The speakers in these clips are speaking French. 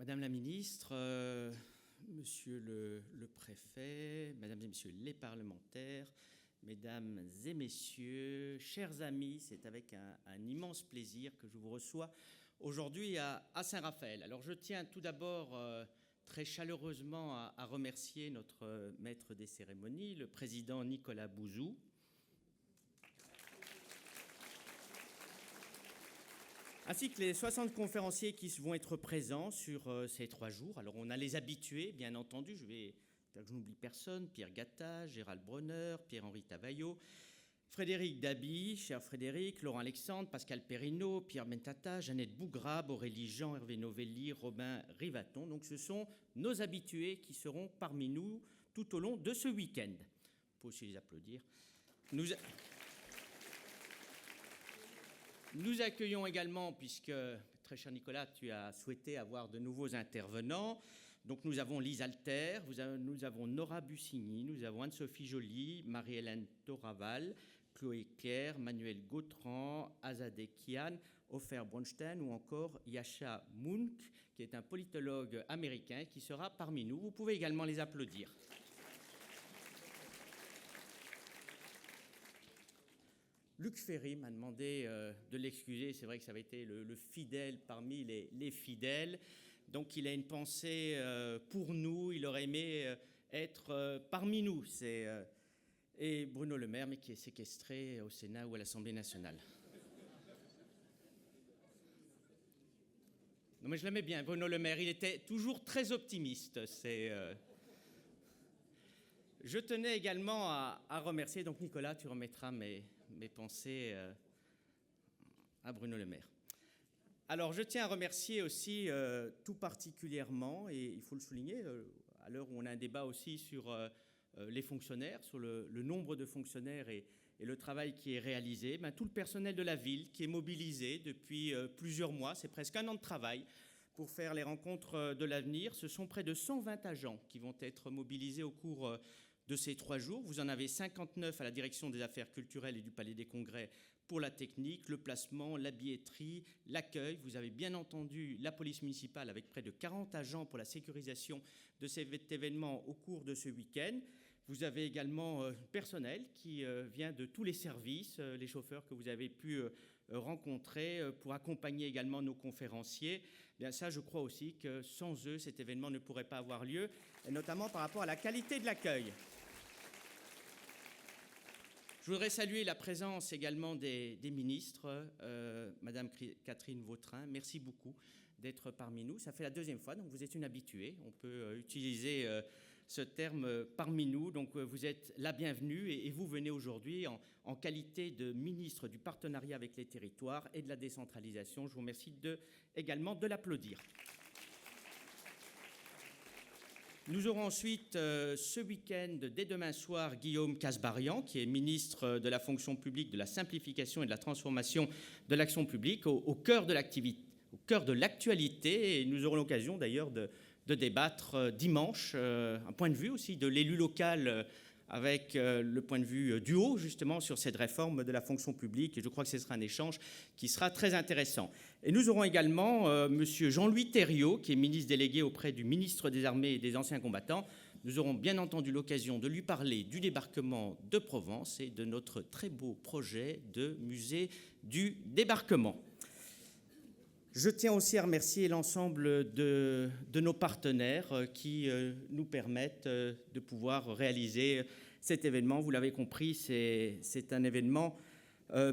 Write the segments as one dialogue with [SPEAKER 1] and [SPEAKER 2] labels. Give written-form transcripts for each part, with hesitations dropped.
[SPEAKER 1] Madame la ministre, monsieur le préfet, mesdames et messieurs les parlementaires, mesdames et messieurs, chers amis, c'est avec un immense plaisir que je vous reçois aujourd'hui à Saint-Raphaël. Alors je tiens tout d'abord très chaleureusement à remercier notre maître des cérémonies, le président Nicolas Bouzou, ainsi que les 60 conférenciers qui vont être présents sur ces 3 jours. Alors on a les habitués, bien entendu, je n'oublie personne, Pierre Gattaz, Gérald Bronner, Pierre-Henri Tavaillot, Frédéric Dabi, cher Frédéric, Laurent Alexandre, Pascal Perrineau, Pierre Mentata, Jeannette Bougrabe, Aurélie Jean, Hervé Novelli, Robin Rivaton. Donc ce sont nos habitués qui seront parmi nous tout au long de ce week-end. On peut aussi les applaudir. Nous accueillons également, puisque, très cher Nicolas, tu as souhaité avoir de nouveaux intervenants. Donc nous avons Lise Alter, nous avons Nora Bussigny, nous avons Anne-Sophie Joly, Marie-Hélène Toraval, Chloé Claire, Manuel Gautran, Azadeh Kian, Ofer Bronstein ou encore Yasha Mounk, qui est un politologue américain qui sera parmi nous. Vous pouvez également les applaudir. Luc Ferry m'a demandé de l'excuser. C'est vrai que ça avait été le fidèle parmi les fidèles. Donc il a une pensée pour nous. Il aurait aimé être parmi nous. Et Bruno Le Maire, mais qui est séquestré au Sénat ou à l'Assemblée nationale. Non, mais je l'aimais bien, Bruno Le Maire. Il était toujours très optimiste. Je tenais également à remercier, donc Nicolas, tu remettras mes pensées à Bruno Le Maire. Alors, je tiens à remercier aussi tout particulièrement, et il faut le souligner, à l'heure où on a un débat aussi sur les fonctionnaires, sur le nombre de fonctionnaires et le travail qui est réalisé, tout le personnel de la ville qui est mobilisé depuis plusieurs mois, c'est presque 1 an de travail, pour faire les rencontres de l'avenir. Ce sont près de 120 agents qui vont être mobilisés au cours de ces 3 jours. Vous en avez 59 à la direction des affaires culturelles et du Palais des Congrès pour la technique, le placement, la billetterie, l'accueil. Vous avez bien entendu la police municipale avec près de 40 agents pour la sécurisation de cet événement au cours de ce week-end. Vous avez également personnel qui vient de tous les services, les chauffeurs que vous avez pu rencontrer pour accompagner également nos conférenciers. Bien ça, je crois aussi que sans eux, cet événement ne pourrait pas avoir lieu, et notamment par rapport à la qualité de l'accueil. Je voudrais saluer la présence également des ministres. Madame Catherine Vautrin, merci beaucoup d'être parmi nous. Ça fait la 2e fois, donc vous êtes une habituée. On peut utiliser ce terme parmi nous. Donc vous êtes la bienvenue et vous venez aujourd'hui en qualité de ministre du partenariat avec les territoires et de la décentralisation. Je vous remercie également de l'applaudir. Nous aurons ensuite ce week-end, dès demain soir, Guillaume Kasbarian, qui est ministre de la fonction publique, de la simplification et de la transformation de l'action publique, au cœur de l'actualité. Et nous aurons l'occasion d'ailleurs de débattre dimanche, un point de vue aussi de l'élu local, avec le point de vue du haut, justement, sur cette réforme de la fonction publique. Et je crois que ce sera un échange qui sera très intéressant. Et nous aurons également M. Jean-Louis Thériault, qui est ministre délégué auprès du ministre des Armées et des Anciens Combattants. Nous aurons bien entendu l'occasion de lui parler du débarquement de Provence et de notre très beau projet de musée du débarquement. Je tiens aussi à remercier l'ensemble de nos partenaires qui nous permettent de pouvoir réaliser cet événement. Vous l'avez compris, c'est un événement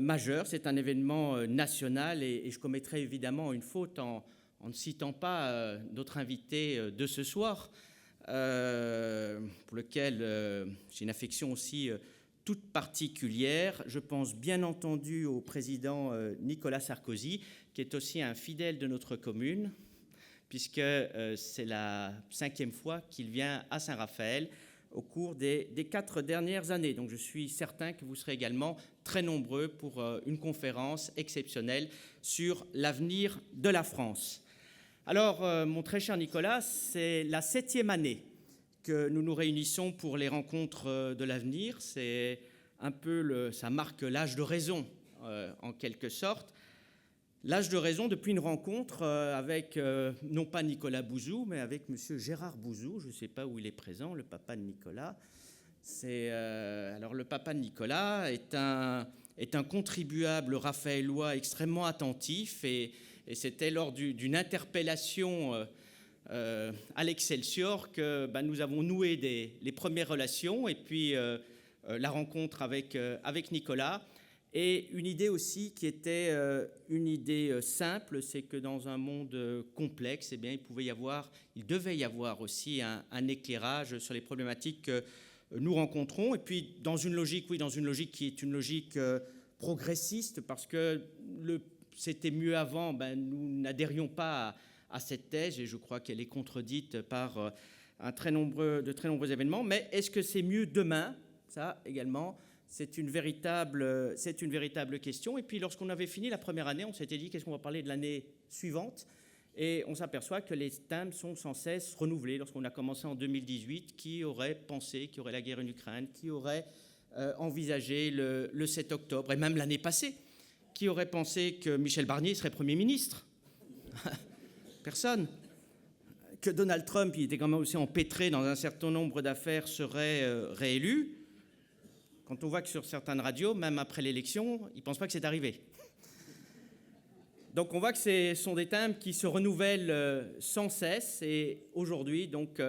[SPEAKER 1] majeur, c'est un événement national et je commettrai évidemment une faute en ne citant pas notre invité de ce soir, pour lequel j'ai une affection aussi toute particulière. Je pense bien entendu au président Nicolas Sarkozy, qui est aussi un fidèle de notre commune, puisque c'est la 5e fois qu'il vient à Saint-Raphaël au cours des 4 dernières années. Donc je suis certain que vous serez également très nombreux pour une conférence exceptionnelle sur l'avenir de la France. Alors, mon très cher Nicolas, c'est la 7e année que nous nous réunissons pour les rencontres de l'avenir. C'est un peu ça marque l'âge de raison, en quelque sorte. l'âge de raison depuis une rencontre avec, non pas Nicolas Bouzou, mais avec M. Gérard Bouzou. Je ne sais pas où il est présent, le papa de Nicolas. Alors, le papa de Nicolas est un contribuable raphaélois extrêmement attentif, et c'était lors d'une interpellation à l'Excelsior que nous avons noué les premières relations, et puis la rencontre avec Nicolas. Et une idée aussi qui était une idée simple, c'est que dans un monde complexe, eh bien, il devait y avoir aussi un éclairage sur les problématiques que nous rencontrons. Et puis dans une logique qui est une logique progressiste, parce que c'était mieux avant, nous n'adhérions pas à cette thèse, et je crois qu'elle est contredite par de très nombreux événements. Mais est-ce que c'est mieux demain? Ça également, c'est une véritable question. Et puis, lorsqu'on avait fini la première année, on s'était dit qu'est-ce qu'on va parler de l'année suivante. Et on s'aperçoit que les thèmes sont sans cesse renouvelés. Lorsqu'on a commencé en 2018, qui aurait pensé qu'il y aurait la guerre en Ukraine? Qui aurait envisagé le 7 octobre? Et même l'année passée, qui aurait pensé que Michel Barnier serait Premier ministre? Personne. Que Donald Trump, il était quand même aussi empêtré dans un certain nombre d'affaires, serait réélu. Quand on voit que sur certaines radios, même après l'élection, ils ne pensent pas que c'est arrivé. Donc on voit que ce sont des thèmes qui se renouvellent sans cesse. Et aujourd'hui, donc,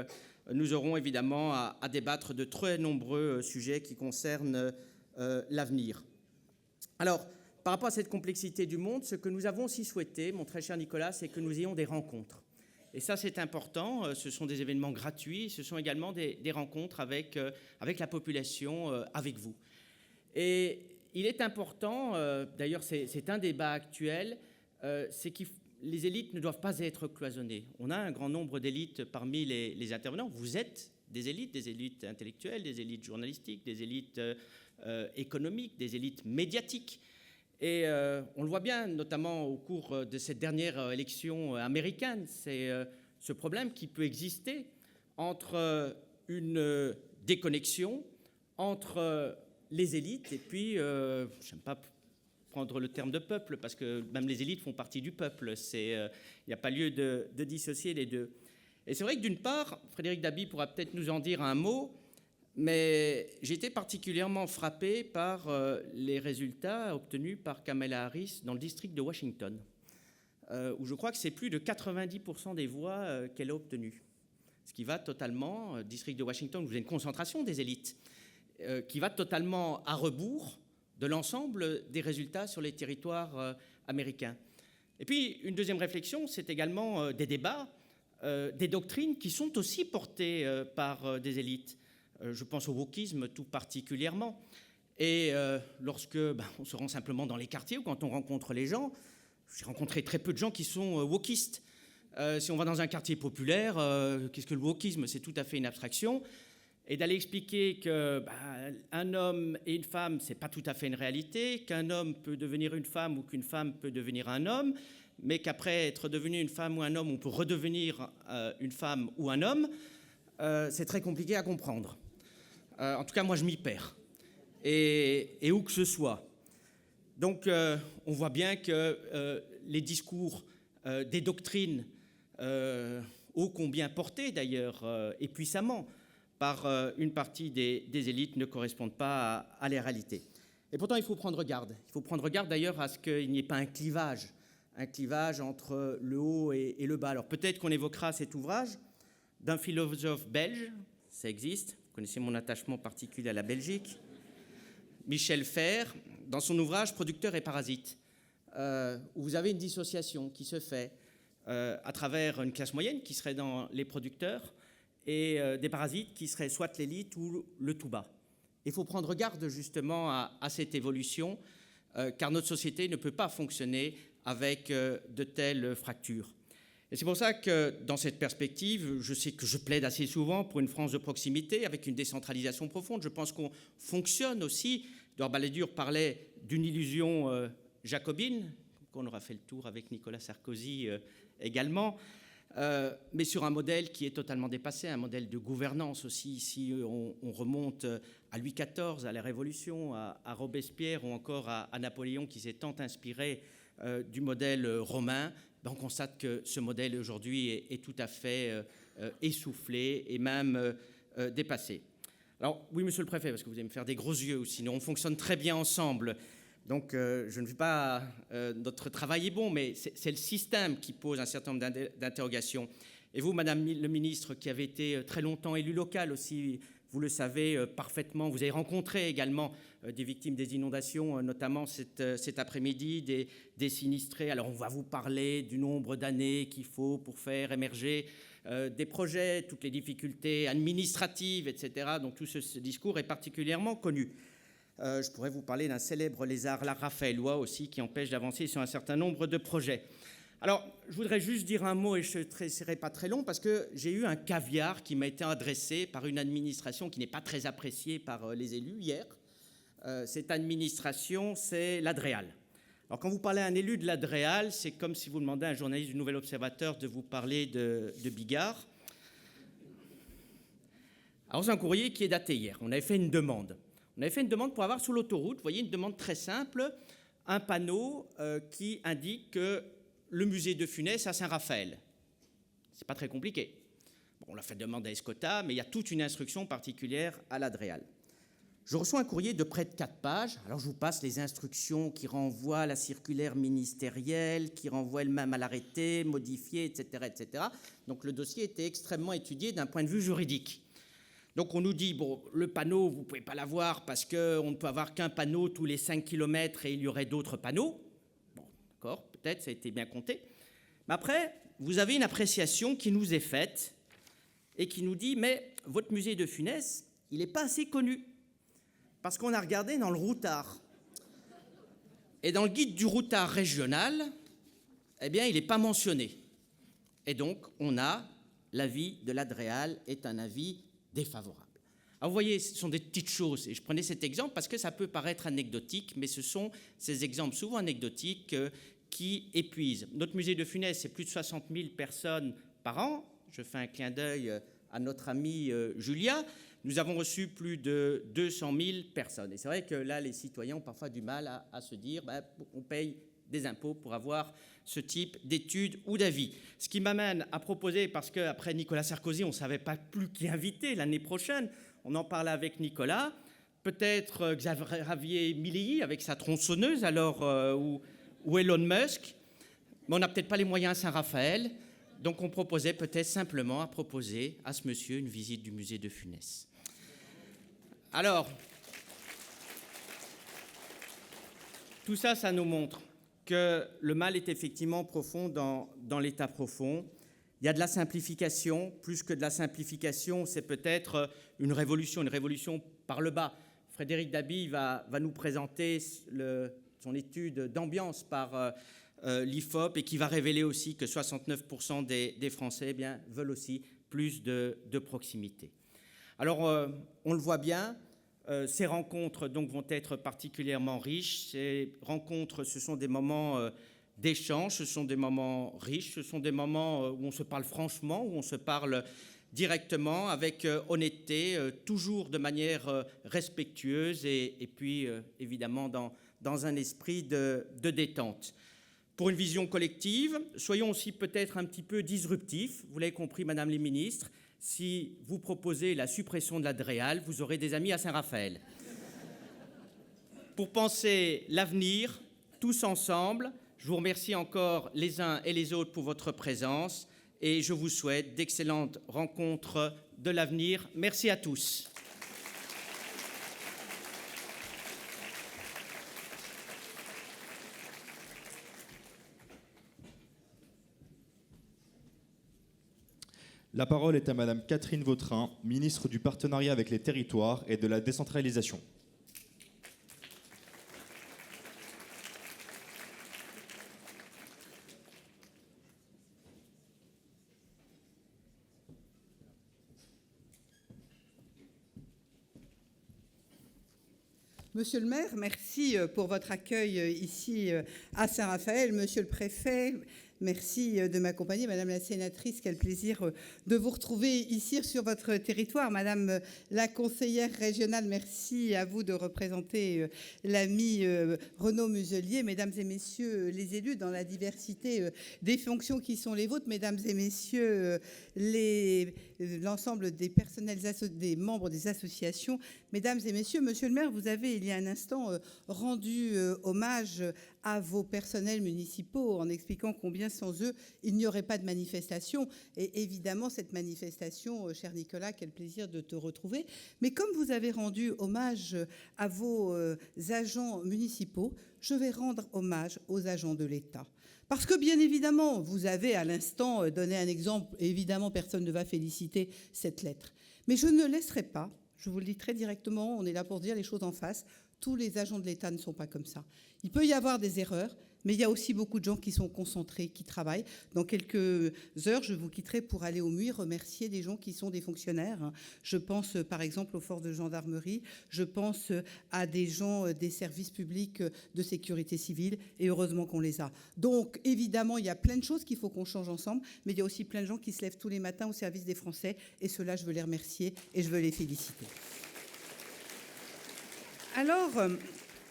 [SPEAKER 1] nous aurons évidemment à débattre de très nombreux sujets qui concernent l'avenir. Alors, par rapport à cette complexité du monde, ce que nous avons aussi souhaité, mon très cher Nicolas, c'est que nous ayons des rencontres. Et ça, c'est important. Ce sont des événements gratuits. Ce sont également des rencontres avec la population, avec vous. Et il est important, d'ailleurs, c'est un débat actuel, c'est que les élites ne doivent pas être cloisonnées. On a un grand nombre d'élites parmi les intervenants. Vous êtes des élites intellectuelles, des élites journalistiques, des élites économiques, des élites médiatiques. Et on le voit bien, notamment au cours de cette dernière élection américaine, c'est ce problème qui peut exister entre une déconnexion entre les élites et puis, je n'aime pas prendre le terme de peuple, parce que même les élites font partie du peuple. Il n'y a pas lieu de dissocier les deux. Et c'est vrai que d'une part, Frédéric Dabi pourra peut-être nous en dire un mot, mais j'ai été particulièrement frappé par les résultats obtenus par Kamala Harris dans le district de Washington, où je crois que c'est plus de 90% des voix qu'elle a obtenues. Ce qui va totalement, district de Washington, où vous avez une concentration des élites, qui va totalement à rebours de l'ensemble des résultats sur les territoires américains. Et puis, une deuxième réflexion, c'est également des débats, des doctrines qui sont aussi portées par des élites. Je pense au wokisme tout particulièrement. Et lorsque on se rend simplement dans les quartiers ou quand on rencontre les gens, j'ai rencontré très peu de gens qui sont wokistes. Si on va dans un quartier populaire, qu'est-ce que le wokisme? C'est tout à fait une abstraction. Et d'aller expliquer qu'un homme et une femme, ce n'est pas tout à fait une réalité, qu'un homme peut devenir une femme ou qu'une femme peut devenir un homme, mais qu'après être devenu une femme ou un homme, on peut redevenir une femme ou un homme, c'est très compliqué à comprendre. En tout cas, moi, je m'y perds. Et où que ce soit. Donc, on voit bien que les discours des doctrines, ô combien portés d'ailleurs, et puissamment, par une partie des élites, ne correspondent pas à la réalité. Et pourtant, il faut prendre garde. Il faut prendre garde d'ailleurs à ce qu'il n'y ait pas un clivage entre le haut et le bas. Alors peut-être qu'on évoquera cet ouvrage d'un philosophe belge, ça existe, vous connaissez mon attachement particulier à la Belgique, Michel Fer, dans son ouvrage « Producteurs et parasites », où vous avez une dissociation qui se fait à travers une classe moyenne qui serait dans les producteurs et des parasites qui seraient soit l'élite ou le tout bas. Il faut prendre garde justement à cette évolution, car notre société ne peut pas fonctionner avec de telles fractures. Et c'est pour ça que, dans cette perspective, je sais que je plaide assez souvent pour une France de proximité avec une décentralisation profonde. Je pense qu'on fonctionne aussi. Édouard Balladur parlait d'une illusion jacobine, qu'on aura fait le tour avec Nicolas Sarkozy également. mais sur un modèle qui est totalement dépassé, un modèle de gouvernance aussi. Ici, on remonte à Louis XIV, à la Révolution, à Robespierre ou encore à Napoléon, qui s'est tant inspiré du modèle romain. On constate que ce modèle aujourd'hui est tout à fait essoufflé et même dépassé. Alors oui, monsieur le préfet, parce que vous allez me faire des gros yeux, sinon on fonctionne très bien ensemble. Donc je ne veux pas... notre travail est bon, mais c'est le système qui pose un certain nombre d'interrogations. Et vous, madame le ministre, qui avez été très longtemps élue locale aussi, vous le savez parfaitement, vous avez rencontré également des victimes des inondations, notamment cet après-midi, des sinistrés. Alors on va vous parler du nombre d'années qu'il faut pour faire émerger des projets, toutes les difficultés administratives, etc. Donc tout ce discours est particulièrement connu. Je pourrais vous parler d'un célèbre lézard raphaélois aussi qui empêche d'avancer sur un certain nombre de projets. Alors, je voudrais juste dire un mot, et je ne serai pas très long, parce que j'ai eu un caviar qui m'a été adressé par une administration qui n'est pas très appréciée par les élus hier. Cette administration, c'est l'Adréal. Alors, quand vous parlez à un élu de l'Adréal, c'est comme si vous demandez à un journaliste du Nouvel Observateur de vous parler de Bigard. Alors, c'est un courrier qui est daté hier. On avait fait une demande. On avait fait une demande pour avoir sur l'autoroute, vous voyez, une demande très simple, un panneau qui indique que le musée de Funès à Saint-Raphaël. C'est pas très compliqué. Bon, on l'a fait demander à Escota, mais il y a toute une instruction particulière à l'Adréal. Je reçois un courrier de près de 4 pages. Alors je vous passe les instructions qui renvoient à la circulaire ministérielle, qui renvoient elle-même à l'arrêté, modifié, etc., etc. Donc le dossier était extrêmement étudié d'un point de vue juridique. Donc on nous dit, bon, le panneau, vous ne pouvez pas l'avoir parce qu'on ne peut avoir qu'un panneau tous les 5 km et il y aurait d'autres panneaux. Bon, d'accord, peut-être, ça a été bien compté. Mais après, vous avez une appréciation qui nous est faite et qui nous dit, mais votre musée de Funès, il n'est pas assez connu. Parce qu'on a regardé dans le routard. Et dans le guide du routard régional, eh bien, il n'est pas mentionné. Et donc, on a l'avis de l'Adréal est un avis défavorable. Alors vous voyez, ce sont des petites choses, et je prenais cet exemple parce que ça peut paraître anecdotique, mais ce sont ces exemples souvent anecdotiques qui épuisent. Notre musée de Funès, c'est plus de 60 000 personnes par an. Je fais un clin d'œil à notre amie Julia. Nous avons reçu plus de 200 000 personnes. Et c'est vrai que là, les citoyens ont parfois du mal à se dire on paye des impôts pour avoir ce type d'études ou d'avis. Ce qui m'amène à proposer, parce qu'après Nicolas Sarkozy, on ne savait pas plus qui inviter l'année prochaine, on en parlait avec Nicolas, peut-être Xavier Milei avec sa tronçonneuse, alors, ou Elon Musk, mais on n'a peut-être pas les moyens à Saint-Raphaël, donc on proposait peut-être simplement à proposer à ce monsieur une visite du musée de Funès. Alors, tout ça, ça nous montre que le mal est effectivement profond dans l'état profond. Il y a de la simplification. Plus que de la simplification, c'est peut-être une révolution par le bas. Frédéric Dabi va nous présenter son étude d'ambiance par l'IFOP et qui va révéler aussi que 69% des Français veulent aussi plus de proximité. Alors, on le voit bien, ces rencontres donc, vont être particulièrement riches. Ces rencontres, ce sont des moments d'échange, ce sont des moments riches, ce sont des moments où on se parle franchement, où on se parle directement, avec honnêteté, toujours de manière respectueuse et puis évidemment dans un esprit de détente. Pour une vision collective, soyons aussi peut-être un petit peu disruptifs. Vous l'avez compris, Madame les ministres, si vous proposez la suppression de l'Adréal, vous aurez des amis à Saint-Raphaël. Pour penser l'avenir, tous ensemble, je vous remercie encore les uns et les autres pour votre présence et je vous souhaite d'excellentes rencontres de l'avenir. Merci à tous.
[SPEAKER 2] La parole est à Madame Catherine Vautrin, ministre du Partenariat avec les territoires et de la décentralisation.
[SPEAKER 3] Monsieur le maire, merci pour votre accueil ici à Saint-Raphaël. Monsieur le préfet, Merci de m'accompagner, Madame la sénatrice. Quel plaisir de vous retrouver ici sur votre territoire. Madame la conseillère régionale, merci à vous de représenter l'ami Renaud Muselier. Mesdames et messieurs les élus, dans la diversité des fonctions qui sont les vôtres, mesdames et messieurs l'ensemble des personnels, des membres des associations, mesdames et messieurs, monsieur le maire, vous avez il y a un instant rendu hommage à vos personnels municipaux en expliquant combien sans eux, il n'y aurait pas de manifestation. Et évidemment, cette manifestation, cher Nicolas, quel plaisir de te retrouver. Mais comme vous avez rendu hommage à vos agents municipaux, je vais rendre hommage aux agents de l'État. Parce que, bien évidemment, vous avez à l'instant donné un exemple, et évidemment, personne ne va féliciter cette lettre. Mais je ne laisserai pas, je vous le dis très directement, on est là pour dire les choses en face, tous les agents de l'État ne sont pas comme ça. Il peut y avoir des erreurs, mais il y a aussi beaucoup de gens qui sont concentrés, qui travaillent. Dans quelques heures, je vous quitterai pour aller au MUI remercier des gens qui sont des fonctionnaires. Je pense par exemple aux forces de gendarmerie, je pense à des gens des services publics de sécurité civile, et heureusement qu'on les a. Donc évidemment, il y a plein de choses qu'il faut qu'on change ensemble, mais il y a aussi plein de gens qui se lèvent tous les matins au service des Français, et ceux-là, je veux les remercier et je veux les féliciter. Alors,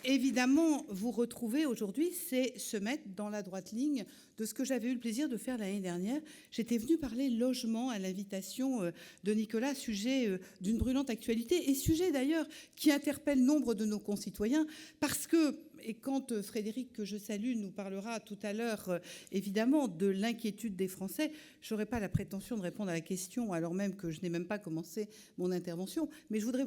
[SPEAKER 3] évidemment, vous retrouver aujourd'hui, c'est se mettre dans la droite ligne de ce que j'avais eu le plaisir de faire l'année dernière. J'étais venue parler logement à l'invitation de Nicolas, sujet d'une brûlante actualité, et sujet d'ailleurs qui interpelle nombre de nos concitoyens, parce que, et quand Frédéric, que je salue, nous parlera tout à l'heure, évidemment, de l'inquiétude des Français, je n'aurai pas la prétention de répondre à la question, alors même que je n'ai même pas commencé mon intervention, mais je voudrais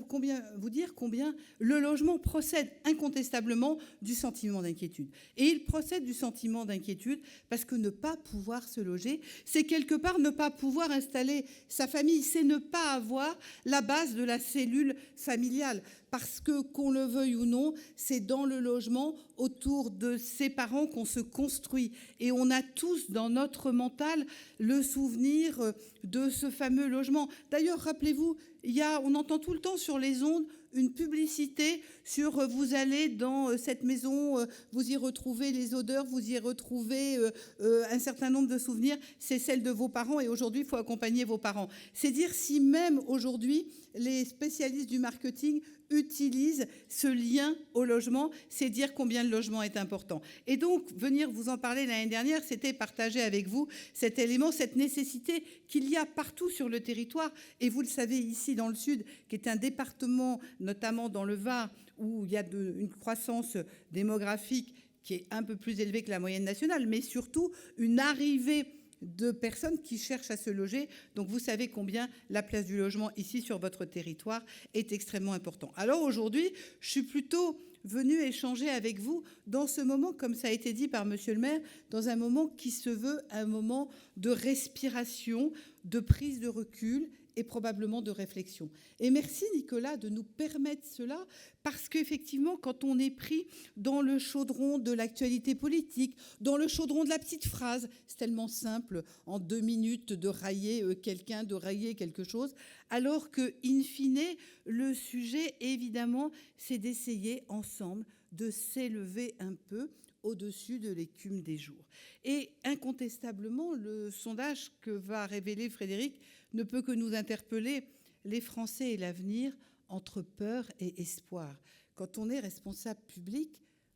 [SPEAKER 3] vous dire combien le logement procède incontestablement du sentiment d'inquiétude. Et il procède du sentiment d'inquiétude parce que ne pas pouvoir se loger, c'est quelque part ne pas pouvoir installer sa famille, c'est ne pas avoir la base de la cellule familiale. Parce que, qu'on le veuille ou non, c'est dans le logement, autour de ses parents qu'on se construit. Et on a tous dans notre mental le souvenir de ce fameux logement. D'ailleurs, rappelez-vous, on entend tout le temps sur les ondes une publicité sur vous allez dans cette maison, vous y retrouvez les odeurs, vous y retrouvez un certain nombre de souvenirs, c'est celle de vos parents, et aujourd'hui, il faut accompagner vos parents. C'est dire si même aujourd'hui, les spécialistes du marketing utilisent ce lien au logement, c'est dire combien le logement est important. Et donc, venir vous en parler l'année dernière, c'était partager avec vous cet élément, cette nécessité qu'il y a partout sur le territoire, et vous le savez ici dans le Sud, qui est un département, notamment dans le Var, où il y a une croissance démographique qui est un peu plus élevée que la moyenne nationale, mais surtout une arrivée de personnes qui cherchent à se loger. Donc vous savez combien la place du logement ici sur votre territoire est extrêmement importante. Alors aujourd'hui, je suis plutôt venue échanger avec vous dans ce moment, comme ça a été dit par monsieur le maire, dans un moment qui se veut un moment de respiration, de prise de recul et probablement de réflexion. Et merci Nicolas de nous permettre cela, parce qu'effectivement, quand on est pris dans le chaudron de l'actualité politique, dans le chaudron de la petite phrase, c'est tellement simple, en 2 minutes, de railler quelqu'un, de railler quelque chose, alors que, in fine, le sujet, évidemment, c'est d'essayer ensemble de s'élever un peu au-dessus de l'écume des jours. Et incontestablement, le sondage que va révéler Frédéric ne peut que nous interpeller, les Français et l'avenir, entre peur et espoir. Quand on est responsable public,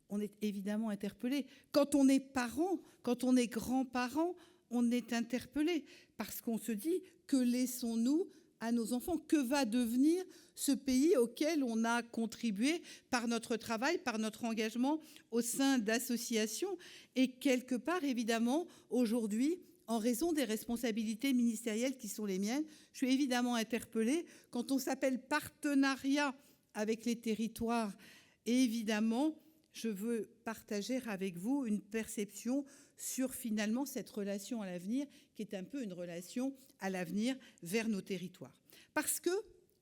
[SPEAKER 3] on est évidemment interpellé. Quand on est parent, quand on est grand-parent, on est interpellé, parce qu'on se dit, que laissons-nous à nos enfants? Que va devenir ce pays auquel on a contribué par notre travail, par notre engagement au sein d'associations? Et quelque part, évidemment, aujourd'hui, en raison des responsabilités ministérielles qui sont les miennes, je suis évidemment interpellée quand on s'appelle partenariat avec les territoires. Et évidemment, je veux partager avec vous une perception sur finalement cette relation à l'avenir, qui est un peu une relation à l'avenir vers nos territoires. Parce que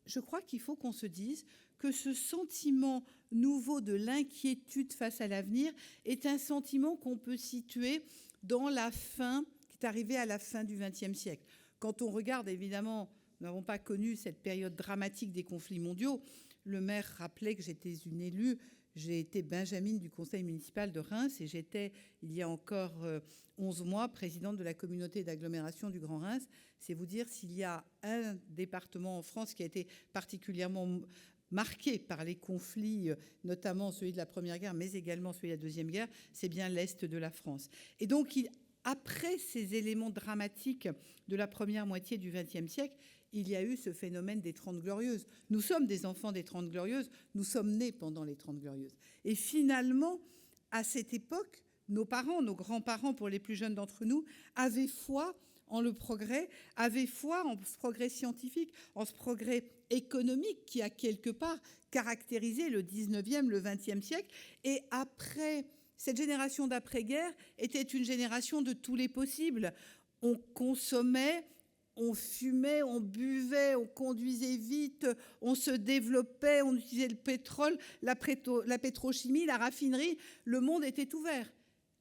[SPEAKER 3] je crois qu'il faut qu'on se dise que ce sentiment nouveau de l'inquiétude face à l'avenir est un sentiment qu'on peut situer dans la fin, qui est arrivée à la fin du XXe siècle. Quand on regarde, évidemment, nous n'avons pas connu cette période dramatique des conflits mondiaux. Le maire rappelait que j'étais une élue J'ai été benjamine du conseil municipal de Reims et j'étais, il y a encore 11 mois, présidente de la communauté d'agglomération du Grand Reims. C'est vous dire s'il y a un département en France qui a été particulièrement marqué par les conflits, notamment celui de la Première Guerre, mais également celui de la Deuxième Guerre, c'est bien l'Est de la France. Et donc, après ces éléments dramatiques de la première moitié du XXe siècle, il y a eu ce phénomène des 30 Glorieuses. Nous sommes des enfants des 30 Glorieuses, nous sommes nés pendant les 30 Glorieuses. Et finalement, à cette époque, nos parents, nos grands-parents, pour les plus jeunes d'entre nous, avaient foi en le progrès, avaient foi en ce progrès scientifique, en ce progrès économique qui a quelque part caractérisé le 19e, le 20e siècle. Et après, cette génération d'après-guerre était une génération de tous les possibles. On consommait, on fumait, on buvait, on conduisait vite, on se développait, on utilisait le pétrole, la pétrochimie, la raffinerie. Le monde était ouvert.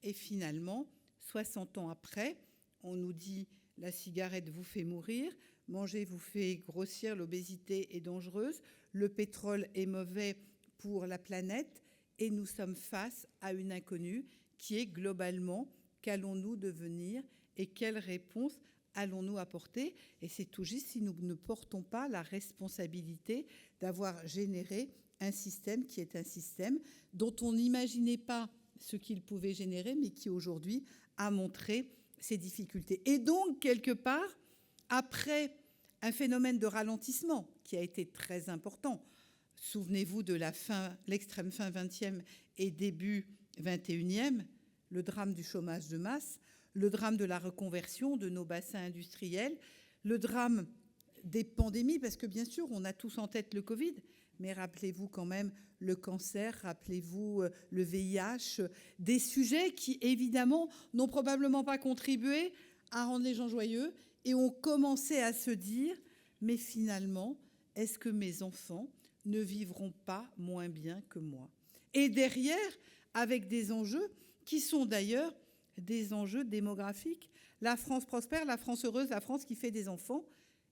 [SPEAKER 3] Et finalement, 60 ans après, on nous dit la cigarette vous fait mourir, manger vous fait grossir, l'obésité est dangereuse, le pétrole est mauvais pour la planète et nous sommes face à une inconnue qui est globalement qu'allons-nous devenir et quelle réponse allons-nous apporter? Et c'est tout juste si nous ne portons pas la responsabilité d'avoir généré un système qui est un système dont on n'imaginait pas ce qu'il pouvait générer, mais qui aujourd'hui a montré ses difficultés. Et donc, quelque part, après un phénomène de ralentissement qui a été très important, souvenez-vous de l'extrême fin 20e et début 21e, le drame du chômage de masse, le drame de la reconversion de nos bassins industriels, le drame des pandémies, parce que bien sûr, on a tous en tête le Covid, mais rappelez-vous quand même le cancer, rappelez-vous le VIH, des sujets qui, évidemment, n'ont probablement pas contribué à rendre les gens joyeux et ont commencé à se dire, mais finalement, est-ce que mes enfants ne vivront pas moins bien que moi? Et derrière, avec des enjeux qui sont d'ailleurs des enjeux démographiques. La France prospère, la France heureuse, la France qui fait des enfants,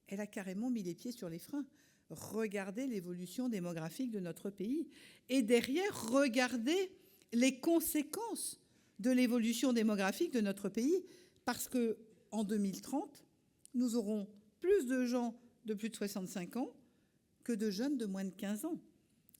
[SPEAKER 3] elle a carrément mis les pieds sur les freins. Regardez l'évolution démographique de notre pays. Et derrière, regardez les conséquences de l'évolution démographique de notre pays. Parce qu'en 2030, nous aurons plus de gens de plus de 65 ans que de jeunes de moins de 15 ans.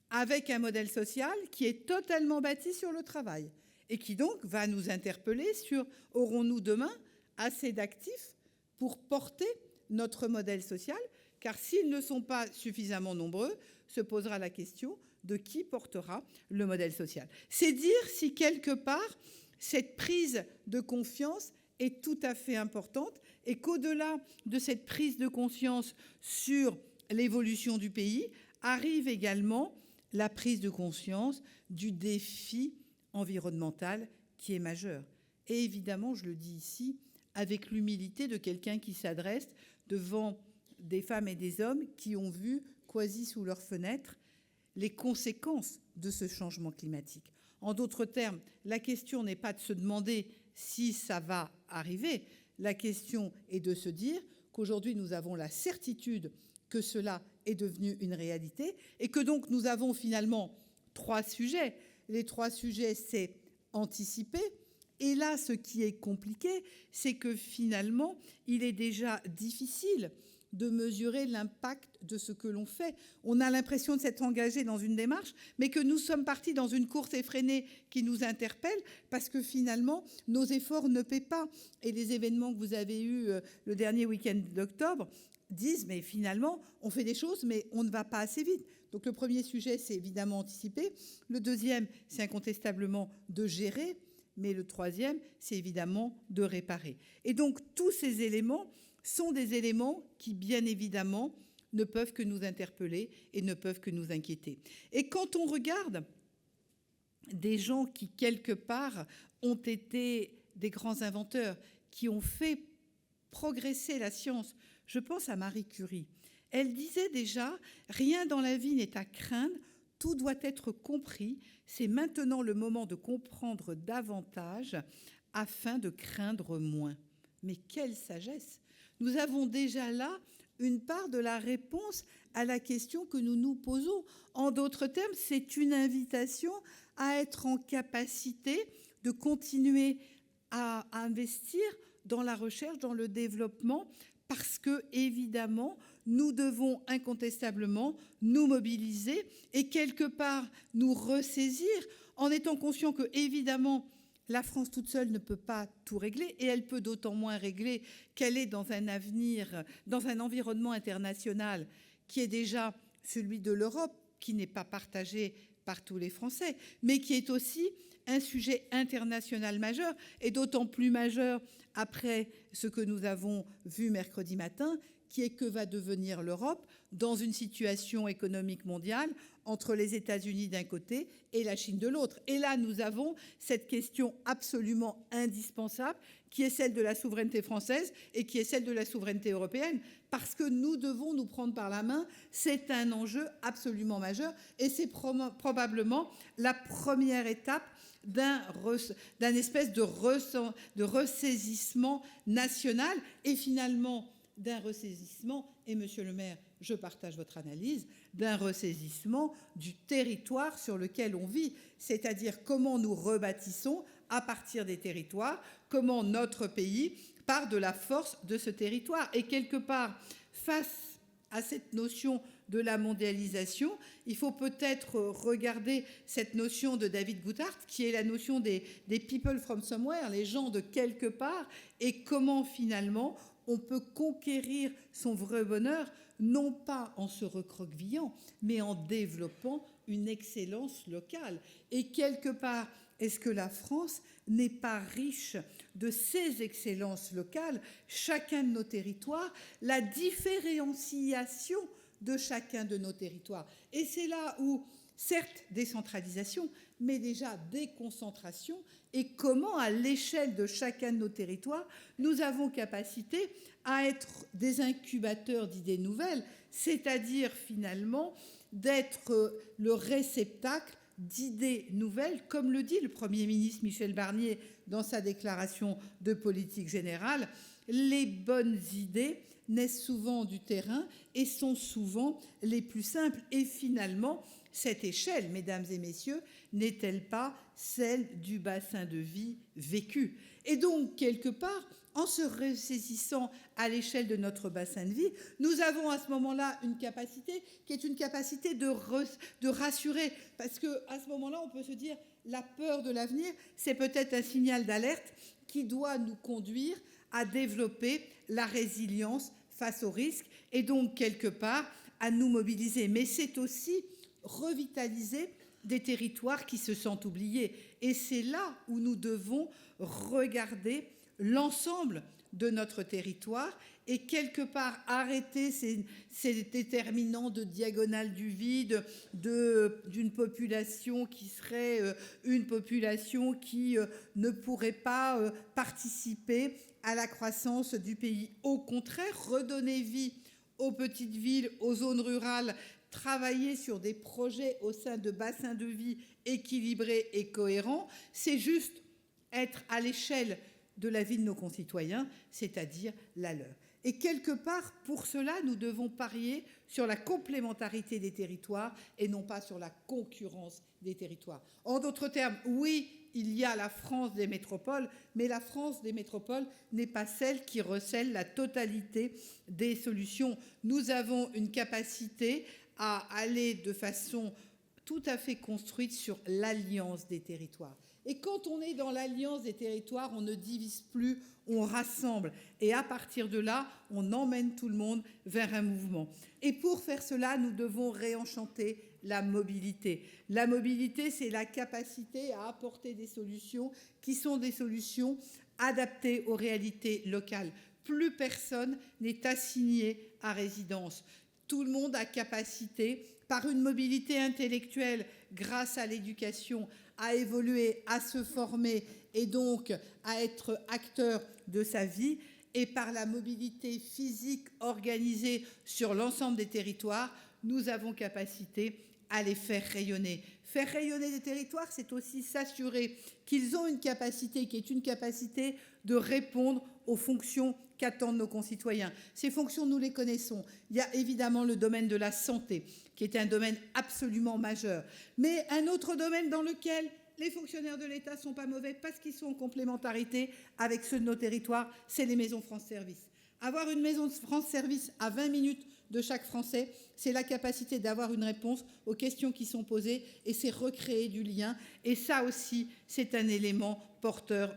[SPEAKER 3] Avec un modèle social qui est totalement bâti sur le travail. Et qui donc va nous interpeller sur aurons-nous demain assez d'actifs pour porter notre modèle social? Car s'ils ne sont pas suffisamment nombreux, se posera la question de qui portera le modèle social. C'est dire si quelque part cette prise de conscience est tout à fait importante et qu'au-delà de cette prise de conscience sur l'évolution du pays, arrive également la prise de conscience du défi environnemental qui est majeur. Et évidemment, je le dis ici, avec l'humilité de quelqu'un qui s'adresse devant des femmes et des hommes qui ont vu, quasi sous leurs fenêtres, les conséquences de ce changement climatique. En d'autres termes, la question n'est pas de se demander si ça va arriver, la question est de se dire qu'aujourd'hui nous avons la certitude que cela est devenu une réalité et que donc nous avons finalement 3 sujets. Les 3 sujets, c'est anticiper. Et là, ce qui est compliqué, c'est que finalement, il est déjà difficile de mesurer l'impact de ce que l'on fait. On a l'impression de s'être engagé dans une démarche, mais que nous sommes partis dans une course effrénée qui nous interpelle parce que finalement, nos efforts ne paient pas. Et les événements que vous avez eus le dernier week-end d'octobre disent, mais finalement, on fait des choses, mais on ne va pas assez vite. Donc le premier sujet, c'est évidemment anticiper. Le deuxième, c'est incontestablement de gérer. Mais le troisième, c'est évidemment de réparer. Et donc tous ces éléments sont des éléments qui, bien évidemment, ne peuvent que nous interpeller et ne peuvent que nous inquiéter. Et quand on regarde des gens qui, quelque part, ont été des grands inventeurs, qui ont fait progresser la science, je pense à Marie Curie. Elle disait déjà « Rien dans la vie n'est à craindre, tout doit être compris. C'est maintenant le moment de comprendre davantage afin de craindre moins. » Mais quelle sagesse! Nous avons déjà là une part de la réponse à la question que nous nous posons. En d'autres termes, c'est une invitation à être en capacité de continuer à investir dans la recherche, dans le développement, parce que, évidemment, nous devons incontestablement nous mobiliser et quelque part nous ressaisir en étant conscients que, évidemment, la France toute seule ne peut pas tout régler et elle peut d'autant moins régler qu'elle est dans un avenir, dans un environnement international qui est déjà celui de l'Europe, qui n'est pas partagé par tous les Français, mais qui est aussi un sujet international majeur et d'autant plus majeur après ce que nous avons vu mercredi matin, qui est que va devenir l'Europe dans une situation économique mondiale entre les États-Unis d'un côté et la Chine de l'autre. Et là, nous avons cette question absolument indispensable qui est celle de la souveraineté française et qui est celle de la souveraineté européenne, parce que nous devons nous prendre par la main. C'est un enjeu absolument majeur et c'est probablement la première étape d'un espèce de ressaisissement national et finalement d'un ressaisissement, et Monsieur le maire, je partage votre analyse, d'un ressaisissement du territoire sur lequel on vit, c'est-à-dire comment nous rebâtissons à partir des territoires, comment notre pays part de la force de ce territoire. Et quelque part, face à cette notion de la mondialisation, il faut peut-être regarder cette notion de David Guthart, qui est la notion des people from somewhere, les gens de quelque part, et comment finalement on peut conquérir son vrai bonheur, non pas en se recroquevillant, mais en développant une excellence locale. Et quelque part, est-ce que la France n'est pas riche de ces excellences locales, chacun de nos territoires, la différenciation de chacun de nos territoires? Et c'est là où, certes, décentralisation, mais déjà déconcentration, et comment, à l'échelle de chacun de nos territoires, nous avons capacité à être des incubateurs d'idées nouvelles, c'est-à-dire finalement d'être le réceptacle d'idées nouvelles, comme le dit le Premier ministre Michel Barnier dans sa déclaration de politique générale. Les bonnes idées naissent souvent du terrain et sont souvent les plus simples. Et finalement, cette échelle, mesdames et messieurs, n'est-elle pas celle du bassin de vie vécu? Et donc, quelque part, en se ressaisissant à l'échelle de notre bassin de vie, nous avons à ce moment-là une capacité qui est une capacité de rassurer. Parce qu'à ce moment-là, on peut se dire, la peur de l'avenir, c'est peut-être un signal d'alerte qui doit nous conduire à développer la résilience face aux risques et donc, quelque part, à nous mobiliser. Mais c'est aussi revitaliser des territoires qui se sentent oubliés. Et c'est là où nous devons regarder l'ensemble de notre territoire et quelque part arrêter ces déterminants de diagonale du vide, d'une population qui serait une population qui ne pourrait pas participer à la croissance du pays. Au contraire, redonner vie aux petites villes, aux zones rurales, travailler sur des projets au sein de bassins de vie équilibrés et cohérents, c'est juste être à l'échelle de la vie de nos concitoyens, c'est-à-dire la leur. Et quelque part, pour cela, nous devons parier sur la complémentarité des territoires et non pas sur la concurrence des territoires. En d'autres termes, oui, il y a la France des métropoles, mais la France des métropoles n'est pas celle qui recèle la totalité des solutions. Nous avons une capacité à aller de façon tout à fait construite sur l'alliance des territoires. Et quand on est dans l'alliance des territoires, on ne divise plus, on rassemble. Et à partir de là, on emmène tout le monde vers un mouvement. Et pour faire cela, nous devons réenchanter la mobilité. La mobilité, c'est la capacité à apporter des solutions qui sont des solutions adaptées aux réalités locales. Plus personne n'est assigné à résidence. Tout le monde a capacité, par une mobilité intellectuelle, grâce à l'éducation, à évoluer, à se former et donc à être acteur de sa vie, et par la mobilité physique organisée sur l'ensemble des territoires, nous avons capacité à les faire rayonner. Faire rayonner des territoires, c'est aussi s'assurer qu'ils ont une capacité qui est une capacité de répondre aux fonctions qu'attendent nos concitoyens. Ces fonctions, nous les connaissons. Il y a évidemment le domaine de la santé, qui est un domaine absolument majeur. Mais un autre domaine dans lequel les fonctionnaires de l'État ne sont pas mauvais parce qu'ils sont en complémentarité avec ceux de nos territoires, c'est les maisons France Service. Avoir une maison de France Service à 20 minutes de chaque Français, c'est la capacité d'avoir une réponse aux questions qui sont posées et c'est recréer du lien. Et ça aussi, c'est un élément porteur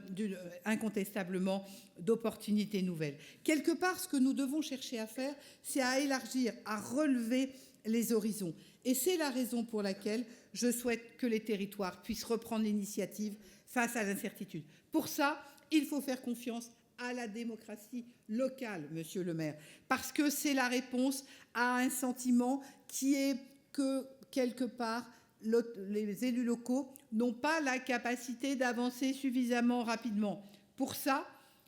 [SPEAKER 3] incontestablement d'opportunités nouvelles. Quelque part, ce que nous devons chercher à faire, c'est à élargir, à relever les horizons. Et c'est la raison pour laquelle je souhaite que les territoires puissent reprendre l'initiative face à l'incertitude. Pour ça, il faut faire confiance à la démocratie locale, monsieur le maire, parce que c'est la réponse à un sentiment qui est que, quelque part, les élus locaux n'ont pas la capacité d'avancer suffisamment rapidement. Pour ça,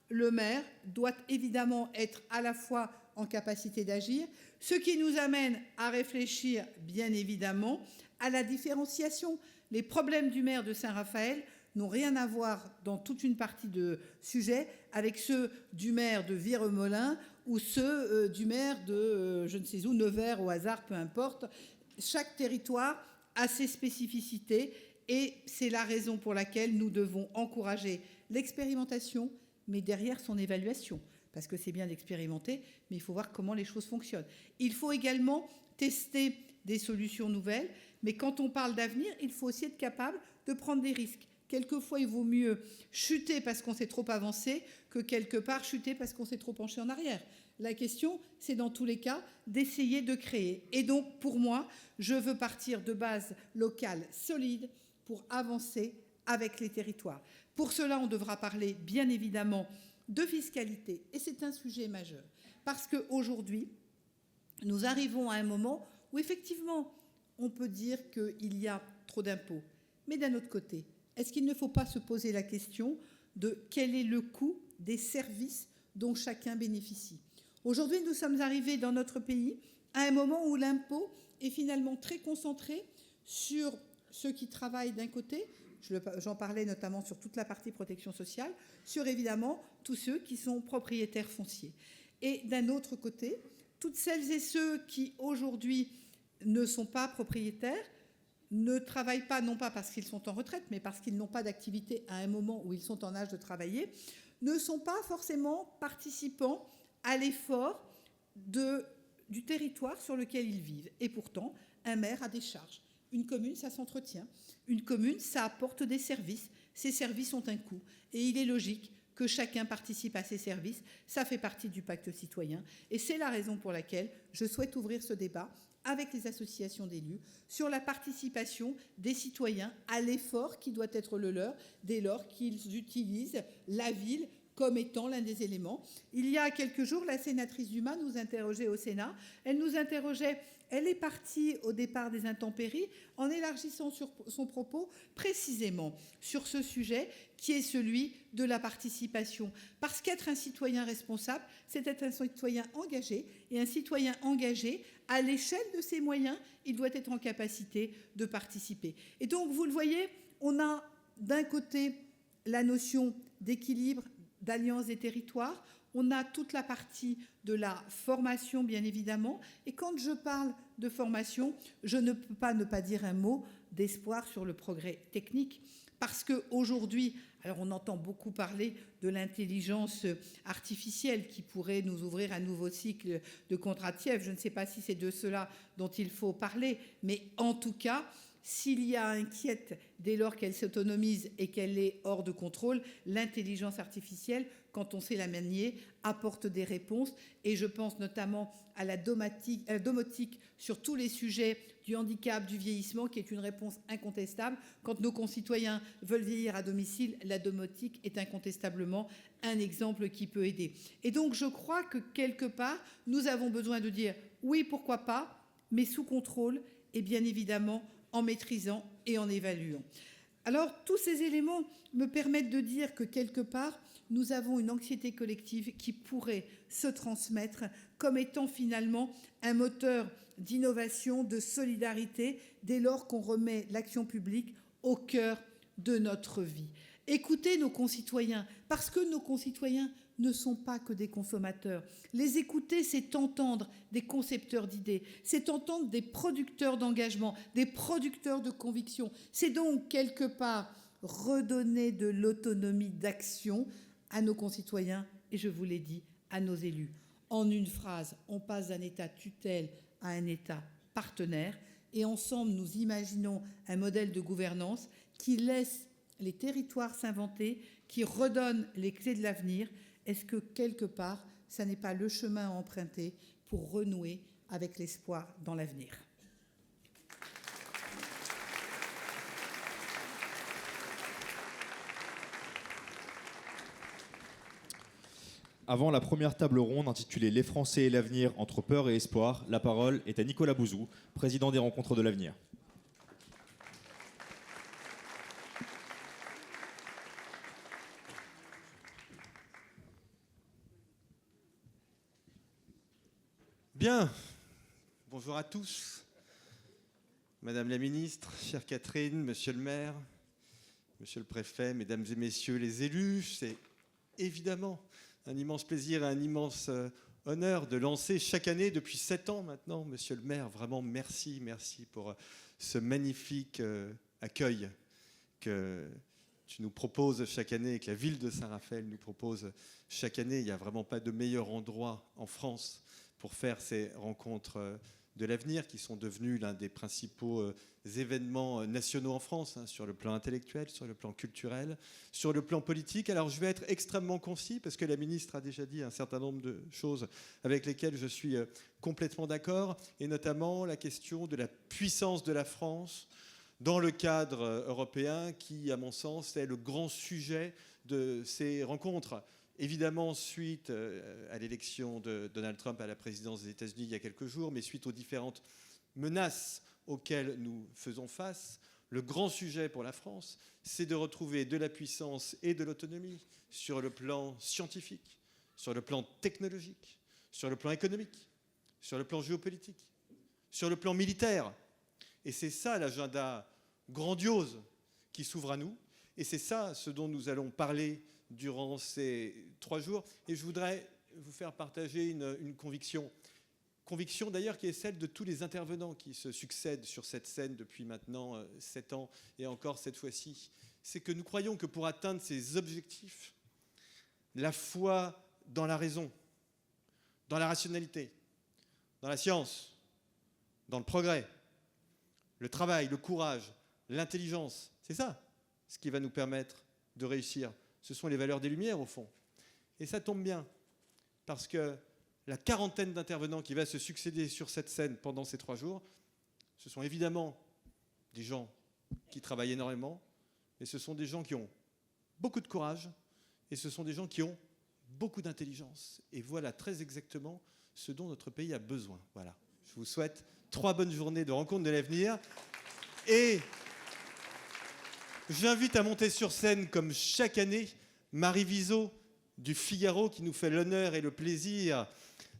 [SPEAKER 3] le maire doit évidemment être à la fois en capacité d'agir, ce qui nous amène à réfléchir, bien évidemment, à la différenciation. Les problèmes du maire de Saint-Raphaël n'ont rien à voir dans toute une partie de sujets avec ceux du maire de Viremolin ou ceux du maire de je ne sais où, Nevers au hasard, peu importe. Chaque territoire a ses spécificités et c'est la raison pour laquelle nous devons encourager l'expérimentation, mais derrière son évaluation. Parce que c'est bien d'expérimenter, mais il faut voir comment les choses fonctionnent. Il faut également tester des solutions nouvelles, mais quand on parle d'avenir, il faut aussi être capable de prendre des risques. Quelquefois, il vaut mieux chuter parce qu'on s'est trop avancé que quelque part chuter parce qu'on s'est trop penché en arrière. La question, c'est dans tous les cas d'essayer de créer. Et donc, pour moi, je veux partir de bases locales solides pour avancer avec les territoires. Pour cela, on devra parler, bien évidemment, de fiscalité. Et c'est un sujet majeur. Parce qu'aujourd'hui, nous arrivons à un moment où, effectivement, on peut dire qu'il y a trop d'impôts. Mais d'un autre côté, est-ce qu'il ne faut pas se poser la question de quel est le coût des services dont chacun bénéficie? Aujourd'hui, nous sommes arrivés dans notre pays à un moment où l'impôt est finalement très concentré sur ceux qui travaillent d'un côté, j'en parlais notamment sur toute la partie protection sociale, sur évidemment tous ceux qui sont propriétaires fonciers. Et d'un autre côté, toutes celles et ceux qui aujourd'hui ne sont pas propriétaires, ne travaillent pas, non pas parce qu'ils sont en retraite, mais parce qu'ils n'ont pas d'activité à un moment où ils sont en âge de travailler, ne sont pas forcément participants à l'effort du territoire sur lequel ils vivent. Et pourtant, un maire a des charges. Une commune, ça s'entretient. Une commune, ça apporte des services. Ces services ont un coût. Et il est logique que chacun participe à ces services. Ça fait partie du pacte citoyen. Et c'est la raison pour laquelle je souhaite ouvrir ce débat avec les associations d'élus, sur la participation des citoyens à l'effort qui doit être le leur, dès lors qu'ils utilisent la ville comme étant l'un des éléments. Il y a quelques jours, la sénatrice Dumas nous interrogeait au Sénat. Elle nous interrogeait, elle est partie au départ des intempéries, en élargissant sur son propos précisément sur ce sujet qui est celui de la participation. Parce qu'être un citoyen responsable, c'est être un citoyen engagé. Et un citoyen engagé, à l'échelle de ses moyens, il doit être en capacité de participer. Et donc, vous le voyez, on a d'un côté la notion d'équilibre, d'alliance des territoires, on a toute la partie de la formation, bien évidemment. Et quand je parle de formation, je ne peux pas ne pas dire un mot d'espoir sur le progrès technique. Parce qu'aujourd'hui, alors on entend beaucoup parler de l'intelligence artificielle qui pourrait nous ouvrir un nouveau cycle de Kondratiev. Je ne sais pas si c'est de cela dont il faut parler, mais en tout cas, s'il y a inquiète dès lors qu'elle s'autonomise et qu'elle est hors de contrôle, l'intelligence artificielle, quand on sait la manier, apporte des réponses. Et je pense notamment à la domotique sur tous les sujets du handicap, du vieillissement, qui est une réponse incontestable. Quand nos concitoyens veulent vieillir à domicile, la domotique est incontestablement un exemple qui peut aider. Et donc je crois que quelque part, nous avons besoin de dire oui, pourquoi pas, mais sous contrôle et bien évidemment en maîtrisant et en évaluant. Alors, tous ces éléments me permettent de dire que, quelque part, nous avons une anxiété collective qui pourrait se transmettre comme étant finalement un moteur d'innovation, de solidarité, dès lors qu'on remet l'action publique au cœur de notre vie. Écoutez nos concitoyens, parce que nos concitoyens ne sont pas que des consommateurs. Les écouter, c'est entendre des concepteurs d'idées, c'est entendre des producteurs d'engagement, des producteurs de conviction. C'est donc, quelque part, redonner de l'autonomie d'action à nos concitoyens et, je vous l'ai dit, à nos élus. En une phrase, on passe d'un État tutelle à un État partenaire et ensemble, nous imaginons un modèle de gouvernance qui laisse les territoires s'inventer, qui redonne les clés de l'avenir. Est-ce que, quelque part, ça n'est pas le chemin à emprunter pour renouer avec l'espoir dans l'avenir ?
[SPEAKER 2] Avant la première table ronde intitulée « Les Français et l'avenir entre peur et espoir », la parole est à Nicolas Bouzou, président des Rencontres de l'avenir.
[SPEAKER 4] Bien, bonjour à tous. Madame la ministre, chère Catherine, monsieur le maire, monsieur le préfet, mesdames et messieurs les élus, c'est évidemment un immense plaisir et un immense honneur de lancer chaque année, depuis 7 ans maintenant, monsieur le maire, vraiment merci pour ce magnifique accueil que tu nous proposes chaque année et que la ville de Saint-Raphaël nous propose chaque année. Il n'y a vraiment pas de meilleur endroit en France pour faire ces rencontres de l'avenir qui sont devenues l'un des principaux événements nationaux en France, sur le plan intellectuel, sur le plan culturel, sur le plan politique. Alors je vais être extrêmement concis parce que la ministre a déjà dit un certain nombre de choses avec lesquelles je suis complètement d'accord, et notamment la question de la puissance de la France dans le cadre européen qui, à mon sens, est le grand sujet de ces rencontres. Évidemment, suite à l'élection de Donald Trump à la présidence des États-Unis il y a quelques jours, mais suite aux différentes menaces auxquelles nous faisons face, le grand sujet pour la France, c'est de retrouver de la puissance et de l'autonomie sur le plan scientifique, sur le plan technologique, sur le plan économique, sur le plan géopolitique, sur le plan militaire. Et c'est ça l'agenda grandiose qui s'ouvre à nous. Et c'est ça ce dont nous allons parler durant ces 3 jours. Et je voudrais vous faire partager une conviction d'ailleurs qui est celle de tous les intervenants qui se succèdent sur cette scène depuis maintenant 7 ans et encore cette fois-ci. C'est que nous croyons que pour atteindre ces objectifs, la foi dans la raison, dans la rationalité, dans la science, dans le progrès, le travail, le courage, l'intelligence, c'est ça ce qui va nous permettre de réussir. Ce sont les valeurs des Lumières, au fond. Et ça tombe bien, parce que la quarantaine d'intervenants qui va se succéder sur cette scène pendant ces 3 jours, ce sont évidemment des gens qui travaillent énormément, mais ce sont des gens qui ont beaucoup de courage, et ce sont des gens qui ont beaucoup d'intelligence. Et voilà très exactement ce dont notre pays a besoin. Voilà. Je vous souhaite 3 bonnes journées de rencontres de l'avenir. Et j'invite à monter sur scène, comme chaque année, Marie Viseau du Figaro, qui nous fait l'honneur et le plaisir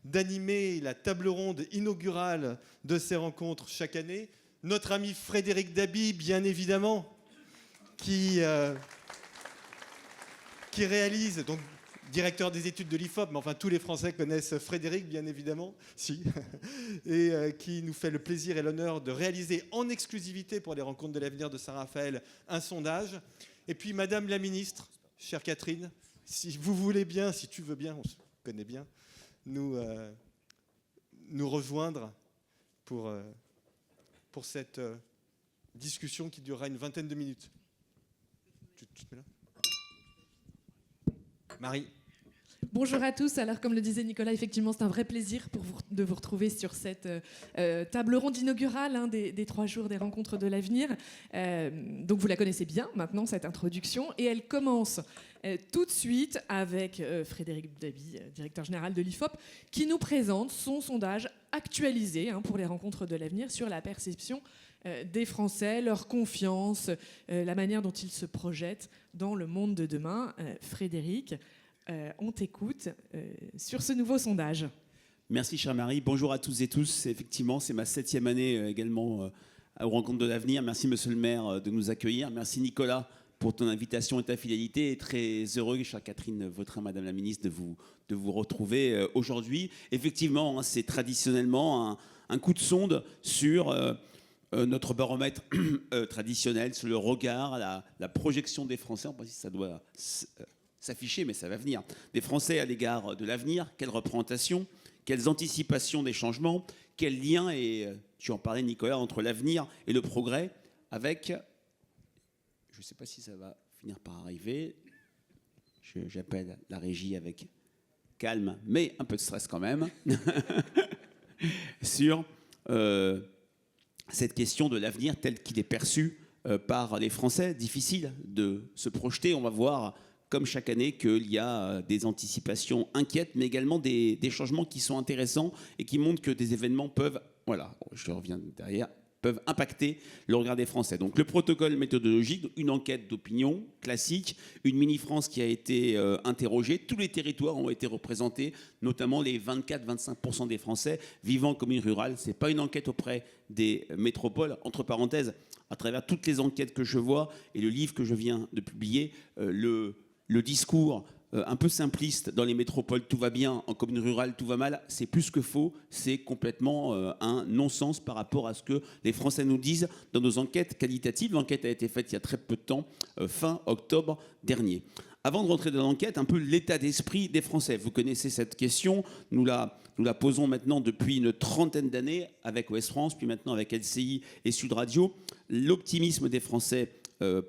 [SPEAKER 4] d'animer la table ronde inaugurale de ces rencontres chaque année. Notre ami Frédéric Dabi, bien évidemment, qui réalise, donc directeur des études de l'IFOP, mais enfin tous les Français connaissent Frédéric, bien évidemment, si, et qui nous fait le plaisir et l'honneur de réaliser en exclusivité pour les rencontres de l'avenir de Saint-Raphaël un sondage. Et puis Madame la ministre, chère Catherine, si vous voulez bien, si tu veux bien, on se connaît bien, nous rejoindre pour cette discussion qui durera une vingtaine de minutes. Tu te mets là ? Marie.
[SPEAKER 5] Bonjour à tous. Alors, comme le disait Nicolas, effectivement, c'est un vrai plaisir de vous retrouver sur cette table ronde inaugurale des 3 jours des rencontres de l'avenir. Donc, vous la connaissez bien maintenant, cette introduction. Et elle commence tout de suite avec Frédéric Dabi, directeur général de l'IFOP, qui nous présente son sondage actualisé pour les rencontres de l'avenir sur la perception des Français, leur confiance, la manière dont ils se projettent dans le monde de demain. Frédéric, on t'écoute sur ce nouveau sondage.
[SPEAKER 6] Merci, chère Marie. Bonjour à tous et tous. Effectivement, c'est ma 7e année également aux Rencontres de l'Avenir. Merci, monsieur le maire, de nous accueillir. Merci, Nicolas, pour ton invitation et ta fidélité. Et très heureux, chère Catherine Vautrin, madame la ministre, de vous retrouver aujourd'hui. Effectivement, c'est traditionnellement un coup de sonde sur notre baromètre traditionnel, sur le regard, la projection des Français. En principe, ça doit s'afficher, mais ça va venir. Des Français à l'égard de l'avenir. Quelle représentation, quelles anticipations des changements, quel lien, et tu en parlais, Nicolas, entre l'avenir et le progrès, avec, je ne sais pas si ça va finir par arriver, j'appelle la régie avec calme, mais un peu de stress quand même, sur cette question de l'avenir tel qu'il est perçu par les Français. Difficile de se projeter. On va voir, comme chaque année, qu'il y a des anticipations inquiètes, mais également des changements qui sont intéressants et qui montrent que des événements peuvent, voilà, je reviens derrière, peuvent impacter le regard des Français. Donc le protocole méthodologique, une enquête d'opinion classique, une mini-France qui a été interrogée, tous les territoires ont été représentés, notamment les 24-25% des Français vivant en commune rurale. Ce n'est pas une enquête auprès des métropoles. Entre parenthèses, à travers toutes les enquêtes que je vois et le livre que je viens de publier, le discours un peu simpliste dans les métropoles, tout va bien, en commune rurale, tout va mal, c'est plus que faux, c'est complètement un non-sens par rapport à ce que les Français nous disent dans nos enquêtes qualitatives. L'enquête a été faite il y a très peu de temps, fin octobre dernier. Avant de rentrer dans l'enquête, un peu l'état d'esprit des Français. Vous connaissez cette question, nous la posons maintenant depuis une trentaine d'années avec Ouest France, puis maintenant avec LCI et Sud Radio. L'optimisme des Français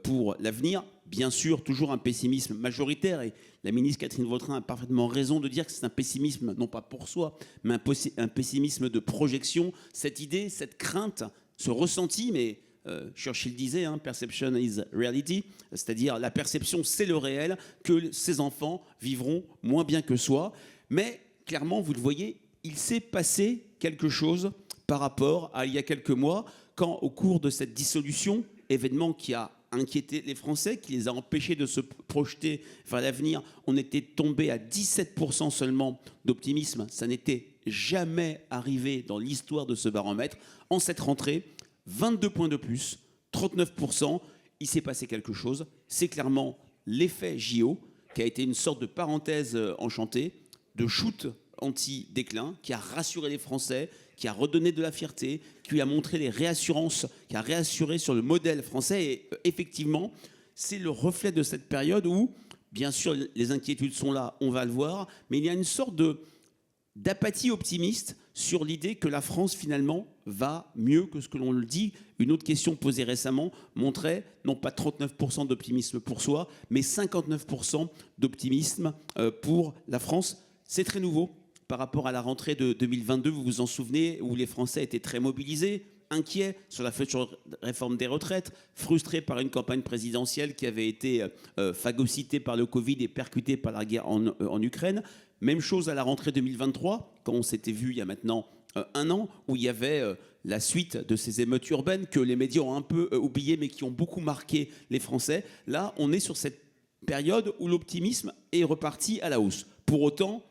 [SPEAKER 6] pour l'avenir, bien sûr, toujours un pessimisme majoritaire, et la ministre Catherine Vautrin a parfaitement raison de dire que c'est un pessimisme, non pas pour soi, mais un pessimisme de projection. Cette idée, cette crainte, ce ressenti, mais Churchill disait, perception is reality, c'est-à-dire la perception, c'est le réel, que ses enfants vivront moins bien que soi. Mais clairement, vous le voyez, il s'est passé quelque chose par rapport à il y a quelques mois, quand au cours de cette dissolution, événement qui a inquiété les Français, qui les a empêchés de se projeter vers l'avenir, on était tombé à 17% seulement d'optimisme. Ça n'était jamais arrivé dans l'histoire de ce baromètre. En cette rentrée, 22 points de plus, 39%, il s'est passé quelque chose. C'est clairement l'effet JO, qui a été une sorte de parenthèse enchantée, de shoot anti-déclin, qui a rassuré les Français, qui a redonné de la fierté, qui a montré les réassurances, qui a réassuré sur le modèle français. Et effectivement, c'est le reflet de cette période où, bien sûr, les inquiétudes sont là, on va le voir, mais il y a une sorte d'apathie optimiste sur l'idée que la France, finalement, va mieux que ce que l'on le dit. Une autre question posée récemment montrait, non pas 39% d'optimisme pour soi, mais 59% d'optimisme pour la France. C'est très nouveau par rapport à la rentrée de 2022, vous vous en souvenez, où les Français étaient très mobilisés, inquiets sur la future réforme des retraites, frustrés par une campagne présidentielle qui avait été phagocytée par le Covid et percutée par la guerre en Ukraine. Même chose à la rentrée 2023, quand on s'était vu il y a maintenant un an, où il y avait la suite de ces émeutes urbaines que les médias ont un peu oubliées, mais qui ont beaucoup marqué les Français. Là, on est sur cette période où l'optimisme est reparti à la hausse. Pour autant,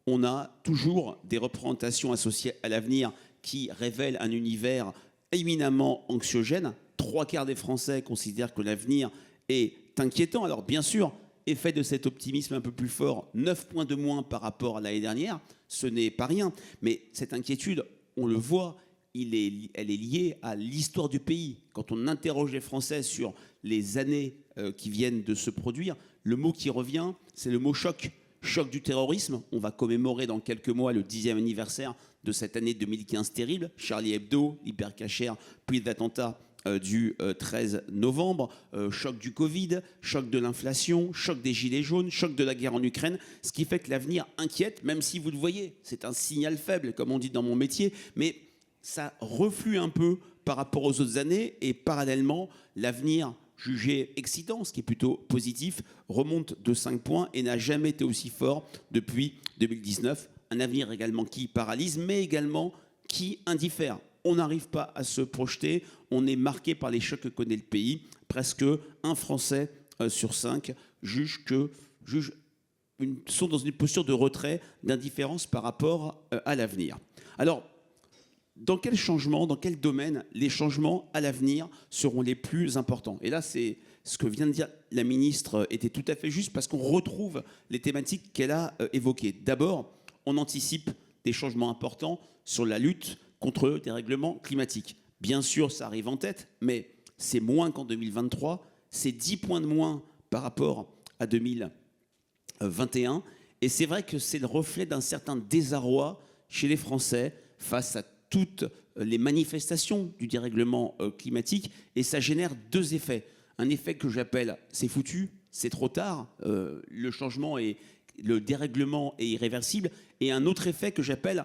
[SPEAKER 6] on a toujours des représentations associées à l'avenir qui révèlent un univers éminemment anxiogène. 3/4 des Français considèrent que l'avenir est inquiétant. Alors bien sûr, effet de cet optimisme un peu plus fort, 9 points de moins par rapport à l'année dernière, ce n'est pas rien. Mais cette inquiétude, on le voit, elle est liée à l'histoire du pays. Quand on interroge les Français sur les années qui viennent de se produire, le mot qui revient, c'est le mot choc. Choc du terrorisme. On va commémorer dans quelques mois le 10e anniversaire de cette année 2015 terrible. Charlie Hebdo, l'hypercacher, puis l'attentat du 13 novembre. Choc du Covid, choc de l'inflation, choc des gilets jaunes, choc de la guerre en Ukraine. Ce qui fait que l'avenir inquiète, même si vous le voyez, c'est un signal faible, comme on dit dans mon métier, mais ça reflue un peu par rapport aux autres années et parallèlement, l'avenir jugé excitant, ce qui est plutôt positif, remonte de 5 points et n'a jamais été aussi fort depuis 2019. Un avenir également qui paralyse, mais également qui indiffère. on n'arrive pas à se projeter, on est marqué par les chocs que connaît le pays. Presque un Français sur 5 sont dans une posture de retrait, d'indifférence par rapport à l'avenir. Alors, dans quel changement, dans quel domaine les changements à l'avenir seront les plus importants? Et là, c'est ce que vient de dire la ministre était tout à fait juste parce qu'on retrouve les thématiques qu'elle a évoquées. D'abord, on anticipe des changements importants sur la lutte contre le dérèglement climatique. Bien sûr, ça arrive en tête, mais c'est moins qu'en 2023, c'est 10 points de moins par rapport à 2021. Et c'est vrai que c'est le reflet d'un certain désarroi chez les Français face à toutes les manifestations du dérèglement climatique. Et ça génère deux effets. Un effet que j'appelle « c'est foutu, c'est trop tard, le changement et le dérèglement est irréversible ». Et un autre effet que j'appelle,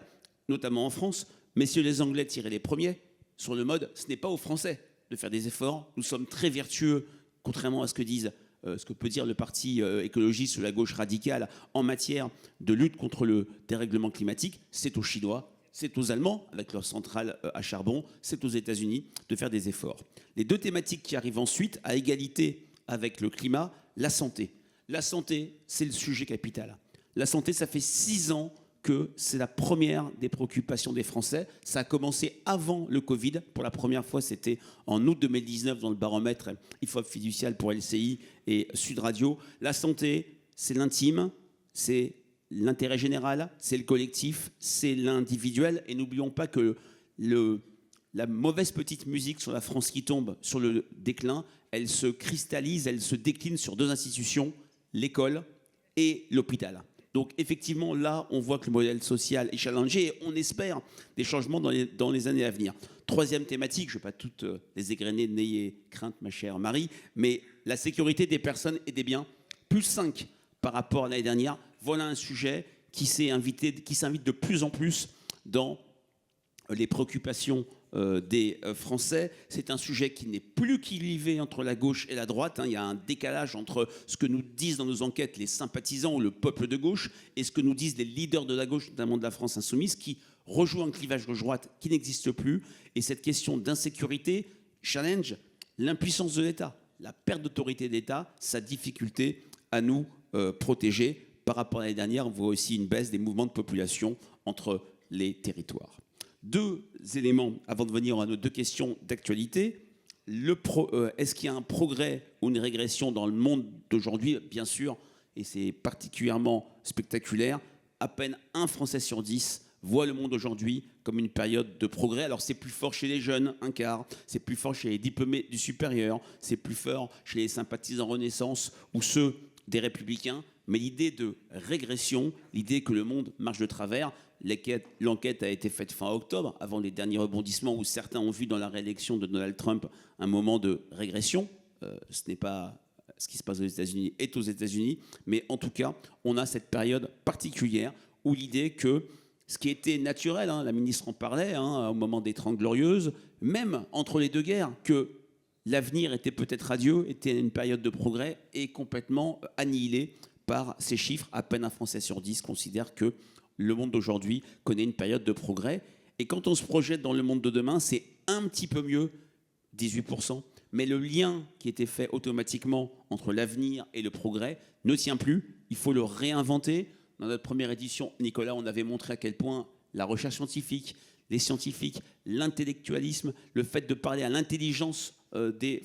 [SPEAKER 6] notamment en France, messieurs les Anglais tirez les premiers, sur le mode « ce n'est pas aux Français de faire des efforts, nous sommes très vertueux, contrairement à ce que peut dire le parti écologiste ou la gauche radicale en matière de lutte contre le dérèglement climatique, c'est aux Chinois, c'est aux Allemands, avec leurs centrales à charbon, c'est aux États-Unis de faire des efforts. Les deux thématiques qui arrivent ensuite, à égalité avec le climat, la santé. La santé, c'est le sujet capital. La santé, ça fait 6 ans que c'est la première des préoccupations des Français. Ça a commencé avant le Covid. Pour la première fois, c'était en août 2019 dans le baromètre IFOP fiducial pour LCI et Sud Radio. La santé, c'est l'intime, c'est l'intérêt général, c'est le collectif, c'est l'individuel. Et n'oublions pas que la mauvaise petite musique sur la France qui tombe, sur le déclin, elle se cristallise, elle se décline sur deux institutions, l'école et l'hôpital. Donc effectivement, là, on voit que le modèle social est challengé et on espère des changements dans les années à venir. Troisième thématique, je ne vais pas toutes les égrener, n'ayez crainte, ma chère Marie, mais la sécurité des personnes et des biens, plus 5 par rapport à l'année dernière. Voilà un sujet qui s'invite de plus en plus dans les préoccupations des Français. C'est un sujet qui n'est plus clivé entre la gauche et la droite. Il y a un décalage entre ce que nous disent dans nos enquêtes les sympathisants ou le peuple de gauche et ce que nous disent les leaders de la gauche, notamment de la France insoumise, qui rejoint un clivage gauche-droite qui n'existe plus. Et cette question d'insécurité challenge l'impuissance de l'État, la perte d'autorité de l'État, sa difficulté à nous protéger. Par rapport à l'année dernière, on voit aussi une baisse des mouvements de population entre les territoires. Deux éléments avant de venir à nos deux questions d'actualité. Est-ce qu'il y a un progrès ou une régression dans le monde d'aujourd'hui? Bien sûr, et c'est particulièrement spectaculaire. À peine un Français sur 10 voit le monde aujourd'hui comme une période de progrès. Alors c'est plus fort chez les jeunes, un quart. C'est plus fort chez les diplômés du supérieur. C'est plus fort chez les sympathisants Renaissance ou ceux des Républicains. Mais l'idée de régression, l'idée que le monde marche de travers, l'enquête a été faite fin octobre, avant les derniers rebondissements où certains ont vu dans la réélection de Donald Trump un moment de régression. Ce n'est pas ce qui se passe aux États-Unis est aux États-Unis, mais en tout cas, on a cette période particulière où l'idée que ce qui était naturel, la ministre en parlait au moment des 30 Glorieuses, même entre les deux guerres, que l'avenir était peut-être radieux, était une période de progrès, est complètement annihilée par ces chiffres. À peine un Français sur 10 considère que le monde d'aujourd'hui connaît une période de progrès. Et quand on se projette dans le monde de demain, c'est un petit peu mieux, 18%. Mais le lien qui était fait automatiquement entre l'avenir et le progrès ne tient plus. Il faut le réinventer. Dans notre première édition, Nicolas, on avait montré à quel point la recherche scientifique, les scientifiques, l'intellectualisme, le fait de parler à l'intelligence des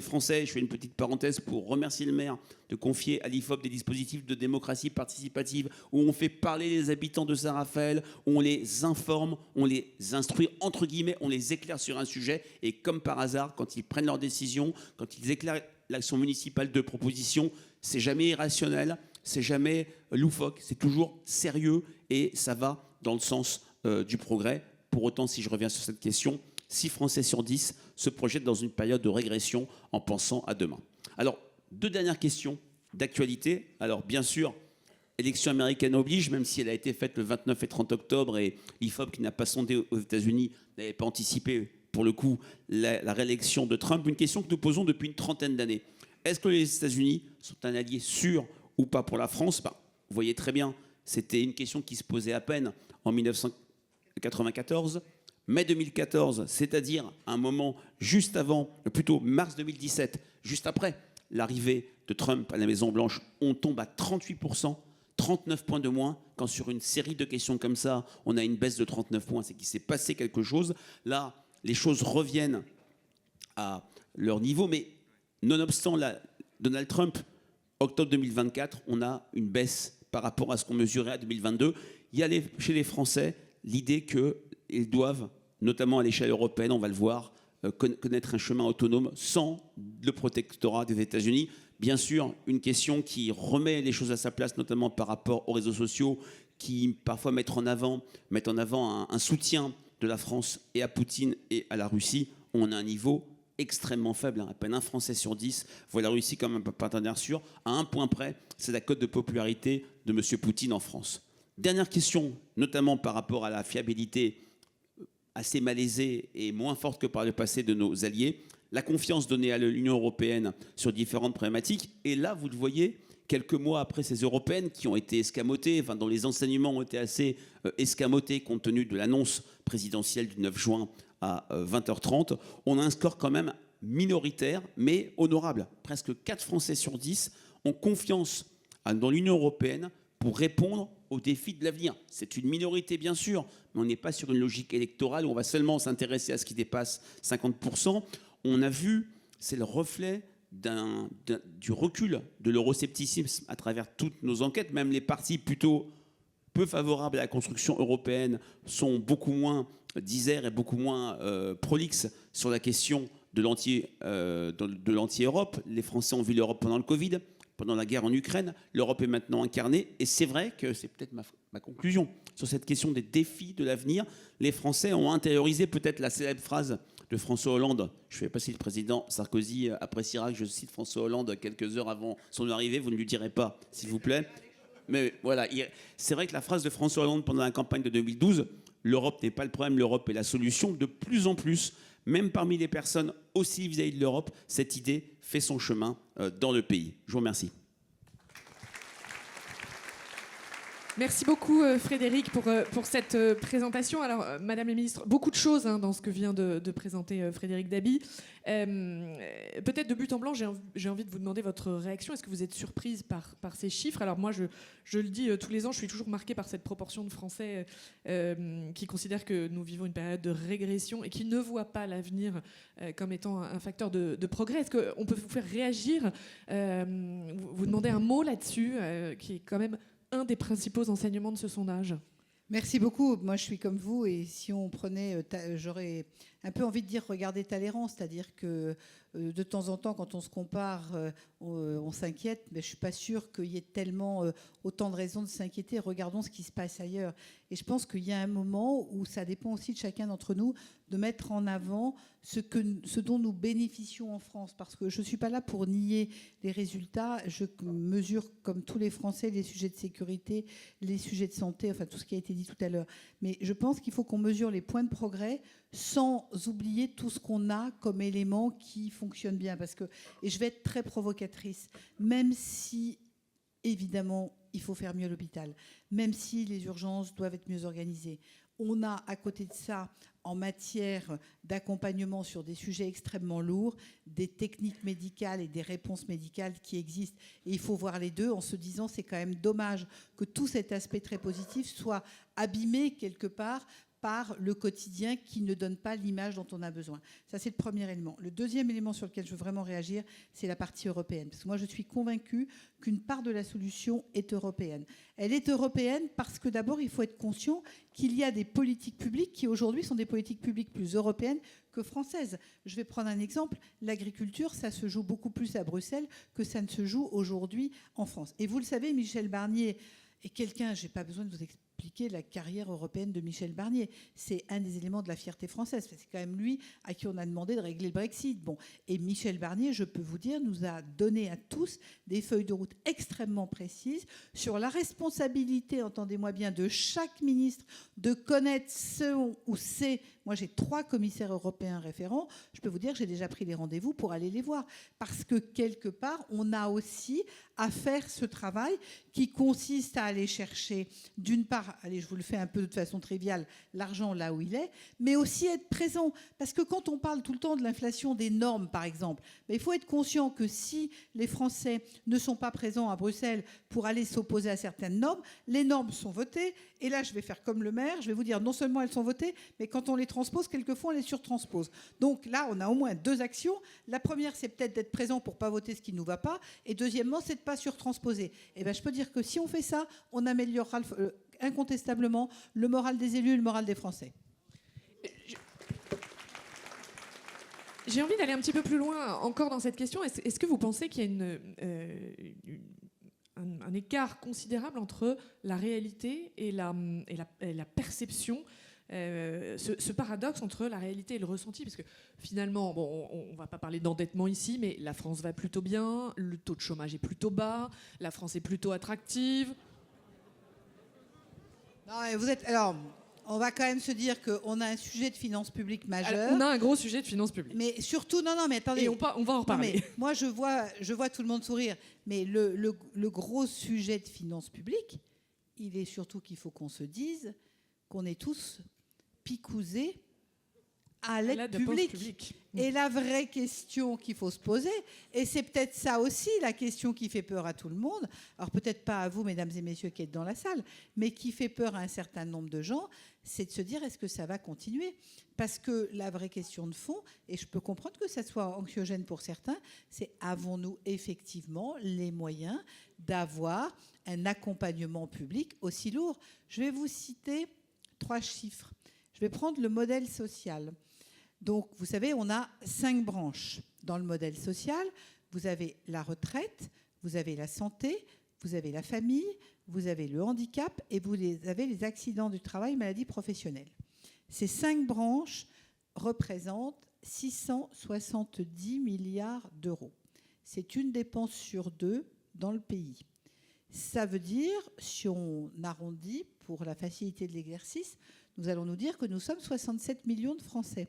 [SPEAKER 6] Français. Je fais une petite parenthèse pour remercier le maire de confier à l'IFOP des dispositifs de démocratie participative où on fait parler les habitants de Saint-Raphaël, où on les informe, on les instruit, entre guillemets, on les éclaire sur un sujet. Et comme par hasard, quand ils prennent leurs décisions, quand ils éclairent l'action municipale de proposition, c'est jamais irrationnel, c'est jamais loufoque, c'est toujours sérieux et ça va dans le sens du progrès. Pour autant, si je reviens sur cette question, 6 Français sur 10 se projettent dans une période de régression en pensant à demain. Alors, deux dernières questions d'actualité. Alors, bien sûr, élection américaine oblige, même si elle a été faite le 29 et 30 octobre et l'IFOP, qui n'a pas sondé aux États-Unis, n'avait pas anticipé, pour le coup, la réélection de Trump. Une question que nous posons depuis une trentaine d'années. Est-ce que les États-Unis sont un allié sûr ou pas pour la France? Vous voyez très bien, c'était une question qui se posait à peine en 1994. mai 2014, c'est-à-dire un moment juste avant, plutôt mars 2017, juste après l'arrivée de Trump à la Maison-Blanche, on tombe à 38%, 39 points de moins. Quand sur une série de questions comme ça, on a une baisse de 39 points, c'est qu'il s'est passé quelque chose. Là, les choses reviennent à leur niveau, mais nonobstant Donald Trump, octobre 2024, on a une baisse par rapport à ce qu'on mesurait à 2022. Il y a chez les Français l'idée qu'ils doivent, notamment à l'échelle européenne, on va le voir, connaître un chemin autonome sans le protectorat des États-Unis. Bien sûr, une question qui remet les choses à sa place, notamment par rapport aux réseaux sociaux, qui parfois mettent en avant un soutien de la France et à Poutine et à la Russie. On a un niveau extrêmement faible, à peine un Français sur 10 voit la Russie comme un partenaire sûr. À un point près, c'est la cote de popularité de M. Poutine en France. Dernière question, notamment par rapport à la fiabilité assez malaisée et moins forte que par le passé de nos alliés, la confiance donnée à l'Union européenne sur différentes problématiques. Et là, vous le voyez, quelques mois après ces européennes qui ont été escamotées, dont les enseignements ont été assez escamotés compte tenu de l'annonce présidentielle du 9 juin à 20h30, on a un score quand même minoritaire, mais honorable. Presque 4 Français sur 10 ont confiance dans l'Union européenne pour répondre aux défis de l'avenir. C'est une minorité, bien sûr, mais on n'est pas sur une logique électorale où on va seulement s'intéresser à ce qui dépasse 50%. On a vu, c'est le reflet du recul de l'euroscepticisme à travers toutes nos enquêtes. Même les partis plutôt peu favorables à la construction européenne sont beaucoup moins disert et beaucoup moins prolixe sur la question de l'anti-Europe. Les Français ont vu l'Europe pendant le Covid, pendant la guerre en Ukraine. L'Europe est maintenant incarnée. Et c'est vrai que c'est peut-être ma conclusion sur cette question des défis de l'avenir. Les Français ont intériorisé peut-être la célèbre phrase de François Hollande. Je ne sais pas si le président Sarkozy appréciera que je cite François Hollande quelques heures avant son arrivée. Vous ne lui direz pas, s'il vous plaît. Mais voilà, c'est vrai que la phrase de François Hollande pendant la campagne de 2012, l'Europe n'est pas le problème, l'Europe est la solution. De plus en plus, même parmi les personnes aussi vis-à-vis de l'Europe, cette idée fait son chemin dans le pays. Je vous remercie.
[SPEAKER 5] Merci beaucoup Frédéric pour cette présentation. Alors Madame la Ministre, beaucoup de choses dans ce que vient de présenter Frédéric Dabi. Peut-être de but en blanc, j'ai envie de vous demander votre réaction. Est-ce que vous êtes surprise par ces chiffres? Alors moi, je le dis tous les ans, je suis toujours marquée par cette proportion de Français qui considèrent que nous vivons une période de régression et qui ne voient pas l'avenir comme étant un facteur de progrès. Est-ce qu'on peut vous faire réagir, vous demander un mot là-dessus, qui est quand même un des principaux enseignements de ce sondage?
[SPEAKER 3] Merci beaucoup. Moi, je suis comme vous, et si on prenait, j'aurais un peu envie de dire regarder Talleyrand, c'est-à-dire que de temps en temps, quand on se compare, on s'inquiète, mais je ne suis pas sûre qu'il y ait tellement autant de raisons de s'inquiéter. Regardons ce qui se passe ailleurs. Et je pense qu'il y a un moment où ça dépend aussi de chacun d'entre nous de mettre en avant ce dont nous bénéficions en France. Parce que je ne suis pas là pour nier les résultats. Je mesure, comme tous les Français, les sujets de sécurité, les sujets de santé, enfin tout ce qui a été dit tout à l'heure. Mais je pense qu'il faut qu'on mesure les points de progrès sans oublier tout ce qu'on a comme éléments qui fonctionnent bien. Parce que, et je vais être très provocatrice, même si, évidemment, il faut faire mieux l'hôpital, même si les urgences doivent être mieux organisées, on a à côté de ça, en matière d'accompagnement sur des sujets extrêmement lourds, des techniques médicales et des réponses médicales qui existent. Et il faut voir les deux en se disant c'est quand même dommage que tout cet aspect très positif soit abîmé quelque part par le quotidien qui ne donne pas l'image dont on a besoin. Ça, c'est le premier élément. Le deuxième élément sur lequel je veux vraiment réagir, c'est la partie européenne. Parce que moi, je suis convaincue qu'une part de la solution est européenne. Elle est européenne parce que d'abord, il faut être conscient qu'il y a des politiques publiques qui aujourd'hui sont des politiques publiques plus européennes que françaises. Je vais prendre un exemple. L'agriculture, ça se joue beaucoup plus à Bruxelles que ça ne se joue aujourd'hui en France. Et vous le savez, Michel Barnier est quelqu'un, je n'ai pas besoin de vous expliquer la carrière européenne de Michel Barnier. C'est un des éléments de la fierté française. C'est quand même lui à qui on a demandé de régler le Brexit. Bon. Et Michel Barnier, je peux vous dire, nous a donné à tous des feuilles de route extrêmement précises sur la responsabilité, entendez-moi bien, de chaque ministre de connaître ce ou ces... Moi, j'ai 3 commissaires européens référents. Je peux vous dire que j'ai déjà pris les rendez-vous pour aller les voir. Parce que, quelque part, on a aussi à faire ce travail qui consiste à aller chercher, d'une part, voir, allez, je vous le fais un peu de façon triviale, l'argent là où il est, mais aussi être présent. Parce que quand on parle tout le temps de l'inflation des normes, par exemple, il faut être conscient que si les Français ne sont pas présents à Bruxelles pour aller s'opposer à certaines normes, les normes sont votées, et là je vais faire comme le maire, je vais vous dire non seulement elles sont votées, mais quand on les transpose, quelquefois on les surtranspose. Donc là, on a au moins deux actions. La première, c'est peut-être d'être présent pour ne pas voter ce qui ne nous va pas, et deuxièmement, c'est de ne pas surtransposer. Et bien, je peux dire que si on fait ça, on améliorera incontestablement le moral des élus et le moral des Français.
[SPEAKER 5] J'ai envie d'aller un petit peu plus loin encore dans cette question. Est-ce que vous pensez qu'il y a un écart considérable entre la réalité et la perception, ce paradoxe entre la réalité et le ressenti? Parce que finalement, bon, on ne va pas parler d'endettement ici, mais la France va plutôt bien, le taux de chômage est plutôt bas, la France est plutôt attractive.
[SPEAKER 3] Non, alors, on va quand même se dire qu'on a un sujet de finances publiques majeur.
[SPEAKER 5] On a un gros sujet de finances publiques.
[SPEAKER 3] Mais surtout, non, mais attendez.
[SPEAKER 5] Et on va en reparler.
[SPEAKER 3] Moi, je vois tout le monde sourire. Mais le gros sujet de finances publiques, il est surtout qu'il faut qu'on se dise qu'on est tous picousés à l'aide publique. Et la vraie question qu'il faut se poser, et c'est peut-être ça aussi la question qui fait peur à tout le monde, alors peut-être pas à vous, mesdames et messieurs qui êtes dans la salle, mais qui fait peur à un certain nombre de gens, c'est de se dire est-ce que ça va continuer? Parce que la vraie question de fond, et je peux comprendre que ça soit anxiogène pour certains, c'est avons-nous effectivement les moyens d'avoir un accompagnement public aussi lourd? Je vais vous citer 3 chiffres. Je vais prendre le modèle social. Donc, vous savez, on a 5 branches dans le modèle social. Vous avez la retraite, vous avez la santé, vous avez la famille, vous avez le handicap et vous avez les accidents du travail, maladies professionnelles. Ces 5 branches représentent 670 milliards d'euros. C'est une dépense sur 2 dans le pays. Ça veut dire, si on arrondit pour la facilité de l'exercice, nous allons nous dire que nous sommes 67 millions de Français.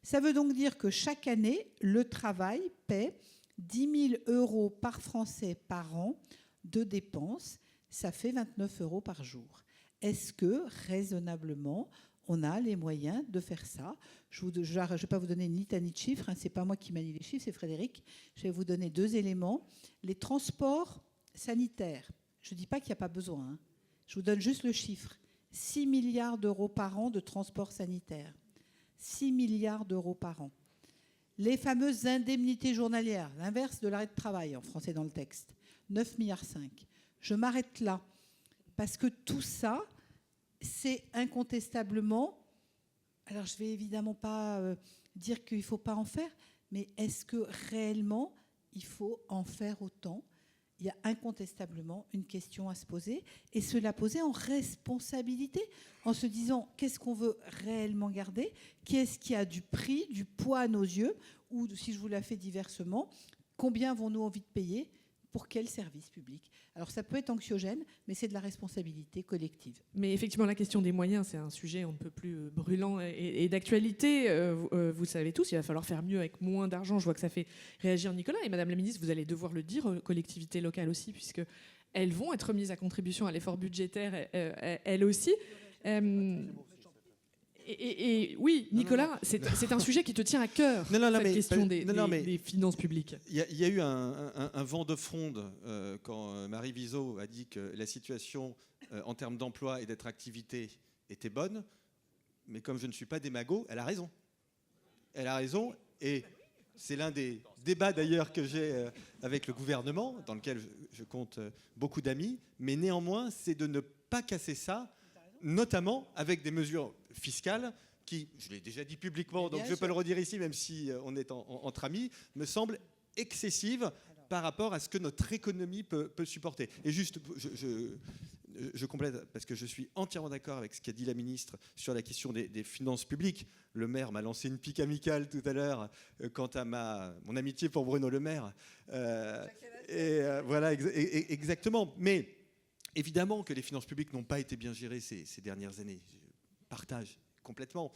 [SPEAKER 3] Ça veut donc dire que chaque année, le travail paie 10 000 euros par Français par an de dépenses. Ça fait 29 euros par jour. Est-ce que, raisonnablement, on a les moyens de faire ça? Je ne vais pas vous donner une litanie de chiffres, ce n'est pas moi qui manie les chiffres, c'est Frédéric. Je vais vous donner 2 éléments. Les transports sanitaires, je ne dis pas qu'il n'y a pas besoin, je vous donne juste le chiffre. 6 milliards d'euros par an de transports sanitaires. 6 milliards d'euros par an. Les fameuses indemnités journalières, l'inverse de l'arrêt de travail en français dans le texte, 9,5 milliards. Je m'arrête là, parce que tout ça, c'est incontestablement... Alors, je ne vais évidemment pas dire qu'il ne faut pas en faire, mais est-ce que réellement, il faut en faire autant? Il y a incontestablement une question à se poser, et se la poser en responsabilité, en se disant qu'est-ce qu'on veut réellement garder, qu'est-ce qui a du prix, du poids à nos yeux, ou si je vous la fais diversement, combien avons-nous envie de payer pour quel service public? Alors ça peut être anxiogène, mais c'est de la responsabilité collective.
[SPEAKER 5] Mais effectivement, la question des moyens, c'est un sujet un peu plus brûlant et d'actualité. Vous savez tous, il va falloir faire mieux avec moins d'argent. Je vois que ça fait réagir Nicolas. Et Madame la Ministre, vous allez devoir le dire aux collectivités locales aussi, puisqu'elles vont être mises à contribution à l'effort budgétaire, elles aussi. Et oui, Nicolas, c'est un sujet qui te tient à cœur, cette question des finances publiques.
[SPEAKER 4] Il y a eu un vent de fronde quand Marie Viseau a dit que la situation en termes d'emploi et d'attractivité était bonne. Mais comme je ne suis pas démago, elle a raison. Elle a raison, et c'est l'un des débats d'ailleurs que j'ai avec le gouvernement, dans lequel je compte beaucoup d'amis. Mais néanmoins, c'est de ne pas casser ça, notamment avec des mesures fiscales qui, je l'ai déjà dit publiquement, donc je ne vais pas le redire ici, même si on est entre amis, me semblent excessives par rapport à ce que notre économie peut supporter. Et juste, je complète, parce que je suis entièrement d'accord avec ce qu'a dit la ministre sur la question des finances publiques. Le maire m'a lancé une pique amicale tout à l'heure quant à mon amitié pour Bruno Le Maire. Voilà, exactement. Mais évidemment que les finances publiques n'ont pas été bien gérées ces dernières années. Je partage complètement.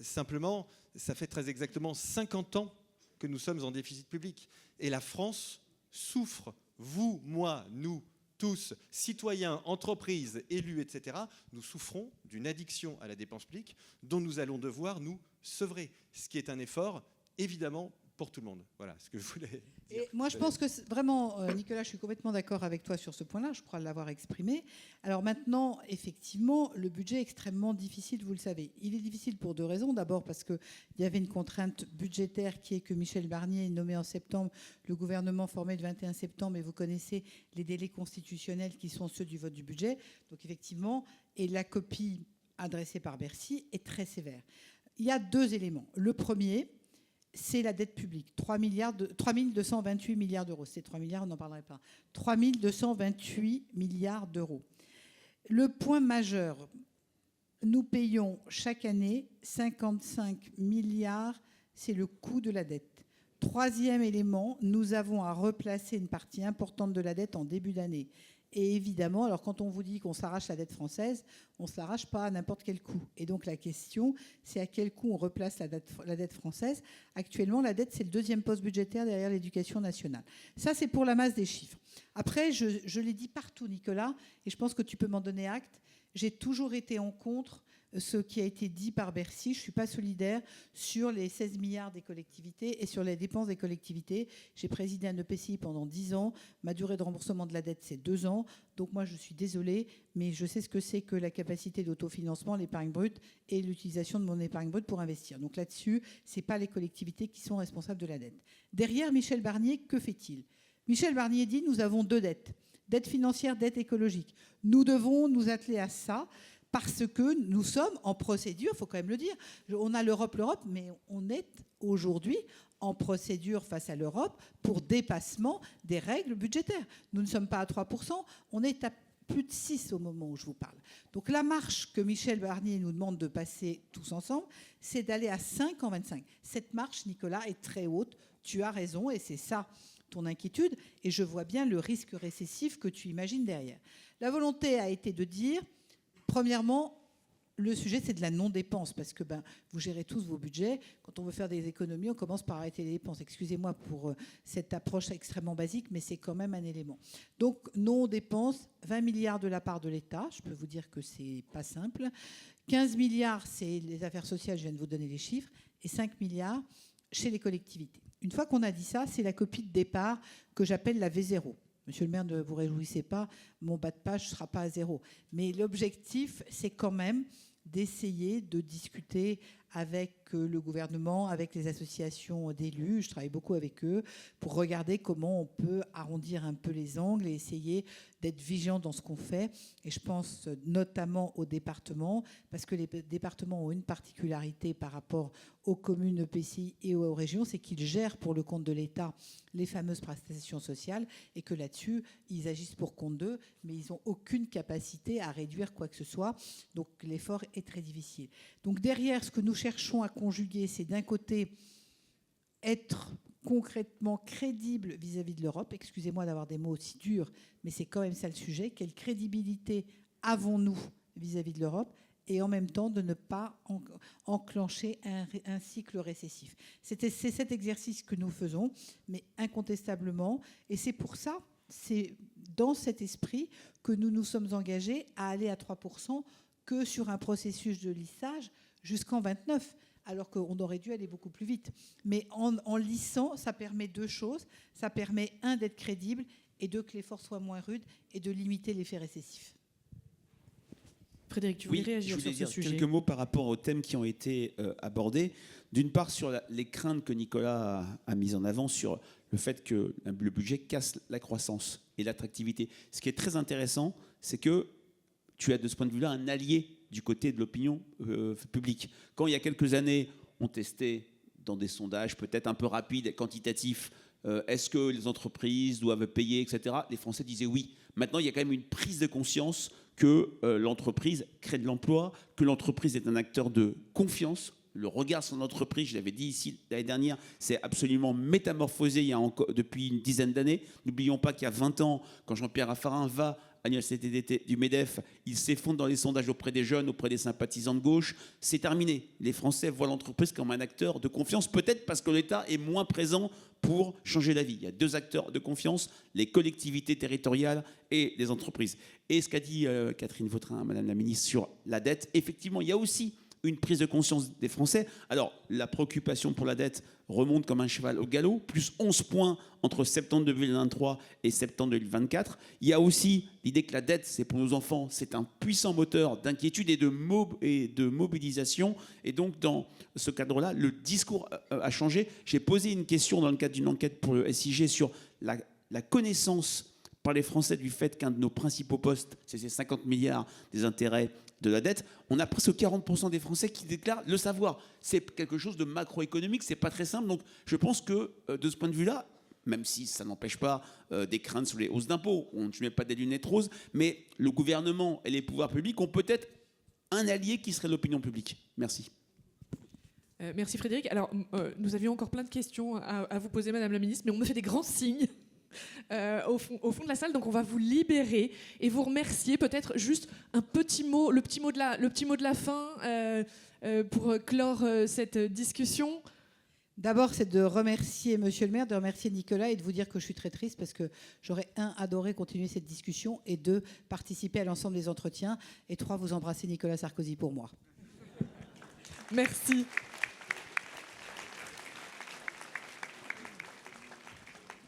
[SPEAKER 4] Simplement, ça fait très exactement 50 ans que nous sommes en déficit public. Et la France souffre, vous, moi, nous, tous, citoyens, entreprises, élus, etc., nous souffrons d'une addiction à la dépense publique dont nous allons devoir nous sevrer, ce qui est un effort, évidemment, pour tout le monde. Voilà ce que je voulais dire.
[SPEAKER 3] Et moi, je pense que vraiment, Nicolas, je suis complètement d'accord avec toi sur ce point-là, je crois l'avoir exprimé. Alors maintenant, effectivement, le budget est extrêmement difficile, vous le savez. Il est difficile pour deux raisons. D'abord parce qu'il y avait une contrainte budgétaire qui est que Michel Barnier est nommé en septembre, le gouvernement formé le 21 septembre, et vous connaissez les délais constitutionnels qui sont ceux du vote du budget. Donc effectivement, et la copie adressée par Bercy est très sévère. Il y a deux éléments. Le premier, c'est la dette publique, 3 228 milliards d'euros. C'est 3 milliards, on n'en parlerait pas. 3 228 milliards d'euros. Le point majeur, nous payons chaque année 55 milliards, c'est le coût de la dette. Troisième élément, nous avons à replacer une partie importante de la dette en début d'année. Et évidemment, alors quand on vous dit qu'on s'arrache la dette française, on ne s'arrache pas à n'importe quel coût. Et donc la question, c'est à quel coût on replace la dette française. Actuellement, la dette, c'est le deuxième poste budgétaire derrière l'éducation nationale. Ça, c'est pour la masse des chiffres. Après, je l'ai dit partout, Nicolas, et je pense que tu peux m'en donner acte, j'ai toujours été en contre ce qui a été dit par Bercy. Je ne suis pas solidaire sur les 16 milliards des collectivités et sur les dépenses des collectivités. J'ai présidé un EPCI pendant 10 ans. Ma durée de remboursement de la dette, c'est 2 ans. Donc moi, je suis désolée, mais je sais ce que c'est que la capacité d'autofinancement, l'épargne brute et l'utilisation de mon épargne brute pour investir. Donc là-dessus, ce n'est pas les collectivités qui sont responsables de la dette. Derrière Michel Barnier, que fait-il ? Michel Barnier dit « Nous avons 2 dettes. Dette financière, dette écologique. Nous devons nous atteler à ça. » Parce que nous sommes en procédure, il faut quand même le dire. On a l'Europe, mais on est aujourd'hui en procédure face à l'Europe pour dépassement des règles budgétaires. Nous ne sommes pas à 3%, on est à plus de 6 au moment où je vous parle. Donc la marche que Michel Barnier nous demande de passer tous ensemble, c'est d'aller à 5 en 25. Cette marche, Nicolas, est très haute. Tu as raison et c'est ça ton inquiétude. Et je vois bien le risque récessif que tu imagines derrière. La volonté a été de dire... Premièrement, le sujet, c'est de la non-dépense, parce que vous gérez tous vos budgets. Quand on veut faire des économies, on commence par arrêter les dépenses. Excusez-moi pour cette approche extrêmement basique, mais c'est quand même un élément. Donc, non-dépense, 20 milliards de la part de l'État. Je peux vous dire que c'est pas simple. 15 milliards, c'est les affaires sociales, je viens de vous donner les chiffres, et 5 milliards chez les collectivités. Une fois qu'on a dit ça, c'est la copie de départ que j'appelle la V0. Monsieur le maire, ne vous réjouissez pas, mon bas de page ne sera pas à 0. Mais l'objectif, c'est quand même d'essayer de discuter avec le gouvernement, avec les associations d'élus, je travaille beaucoup avec eux, pour regarder comment on peut arrondir un peu les angles et essayer d'être vigilant dans ce qu'on fait. Et je pense notamment aux départements, parce que les départements ont une particularité par rapport aux communes, EPCI et aux régions, c'est qu'ils gèrent pour le compte de l'État les fameuses prestations sociales et que là-dessus, ils agissent pour compte d'eux, mais ils n'ont aucune capacité à réduire quoi que ce soit. Donc l'effort est très difficile. Donc derrière, ce que nous cherchons à conjuguer, c'est d'un côté être concrètement crédible vis-à-vis de l'Europe. Excusez-moi d'avoir des mots aussi durs, mais c'est quand même ça le sujet. Quelle crédibilité avons-nous vis-à-vis de l'Europe ? Et en même temps de ne pas enclencher un cycle récessif. C'est cet exercice que nous faisons, mais incontestablement. Et c'est pour ça, c'est dans cet esprit que nous nous sommes engagés à aller à 3% que sur un processus de lissage jusqu'en 29, alors qu'on aurait dû aller beaucoup plus vite. Mais en lissant, ça permet 2 choses. Ça permet, 1, d'être crédible, et 2, que l'effort soit moins rude et de limiter l'effet récessif.
[SPEAKER 5] Frédéric, tu voulais réagir sur ce sujet ?
[SPEAKER 6] Quelques mots par rapport aux thèmes qui ont été abordés. D'une part, sur les craintes que Nicolas a mises en avant sur le fait que le budget casse la croissance et l'attractivité. Ce qui est très intéressant, c'est que tu as de ce point de vue-là un allié du côté de l'opinion publique. Quand il y a quelques années, on testait dans des sondages peut-être un peu rapides et quantitatifs, est-ce que les entreprises doivent payer, etc. Les Français disaient oui. Maintenant, il y a quand même une prise de conscience que l'entreprise crée de l'emploi, que l'entreprise est un acteur de confiance. le regard sur l'entreprise, je l'avais dit ici l'année dernière, c'est absolument métamorphosé depuis une dizaine d'années. N'oublions pas qu'il y a 20 ans, quand Jean-Pierre Raffarin va à l'université d'été du MEDEF, il s'effondre dans les sondages auprès des jeunes, auprès des sympathisants de gauche. C'est terminé. Les Français voient l'entreprise comme un acteur de confiance, peut-être parce que l'État est moins présent pour changer la vie. Il y a 2 acteurs de confiance, les collectivités territoriales et les entreprises. Et ce qu'a dit Catherine Vautrin, Madame la Ministre, sur la dette, effectivement, il y a aussi une prise de conscience des Français. Alors, la préoccupation pour la dette remonte comme un cheval au galop, plus 11 points entre septembre 2023 et septembre 2024. Il y a aussi l'idée que la dette, c'est pour nos enfants, c'est un puissant moteur d'inquiétude et de mobilisation. Et donc, dans ce cadre-là, le discours a changé. J'ai posé une question dans le cadre d'une enquête pour le SIG sur la connaissance par les Français du fait qu'un de nos principaux postes, c'est ces 50 milliards des intérêts de la dette. On a presque 40% des Français qui déclarent le savoir. C'est quelque chose de macroéconomique, c'est pas très simple. Donc je pense que de ce point de vue-là, même si ça n'empêche pas des craintes sur les hausses d'impôts, je ne mets pas des lunettes roses, mais le gouvernement et les pouvoirs publics ont peut-être un allié qui serait l'opinion publique. Merci.
[SPEAKER 5] Merci Frédéric. Alors, nous avions encore plein de questions à vous poser, Madame la Ministre, mais on me fait des grands signes. Au fond de la salle, donc on va vous libérer et vous remercier. Peut-être juste un petit mot, le petit mot de la fin pour clore cette discussion.
[SPEAKER 3] D'abord, c'est de remercier Monsieur le maire, de remercier Nicolas et de vous dire que je suis très triste parce que j'aurais, 1, adoré continuer cette discussion et 2, participer à l'ensemble des entretiens et 3, vous embrasser Nicolas Sarkozy pour moi.
[SPEAKER 5] Merci.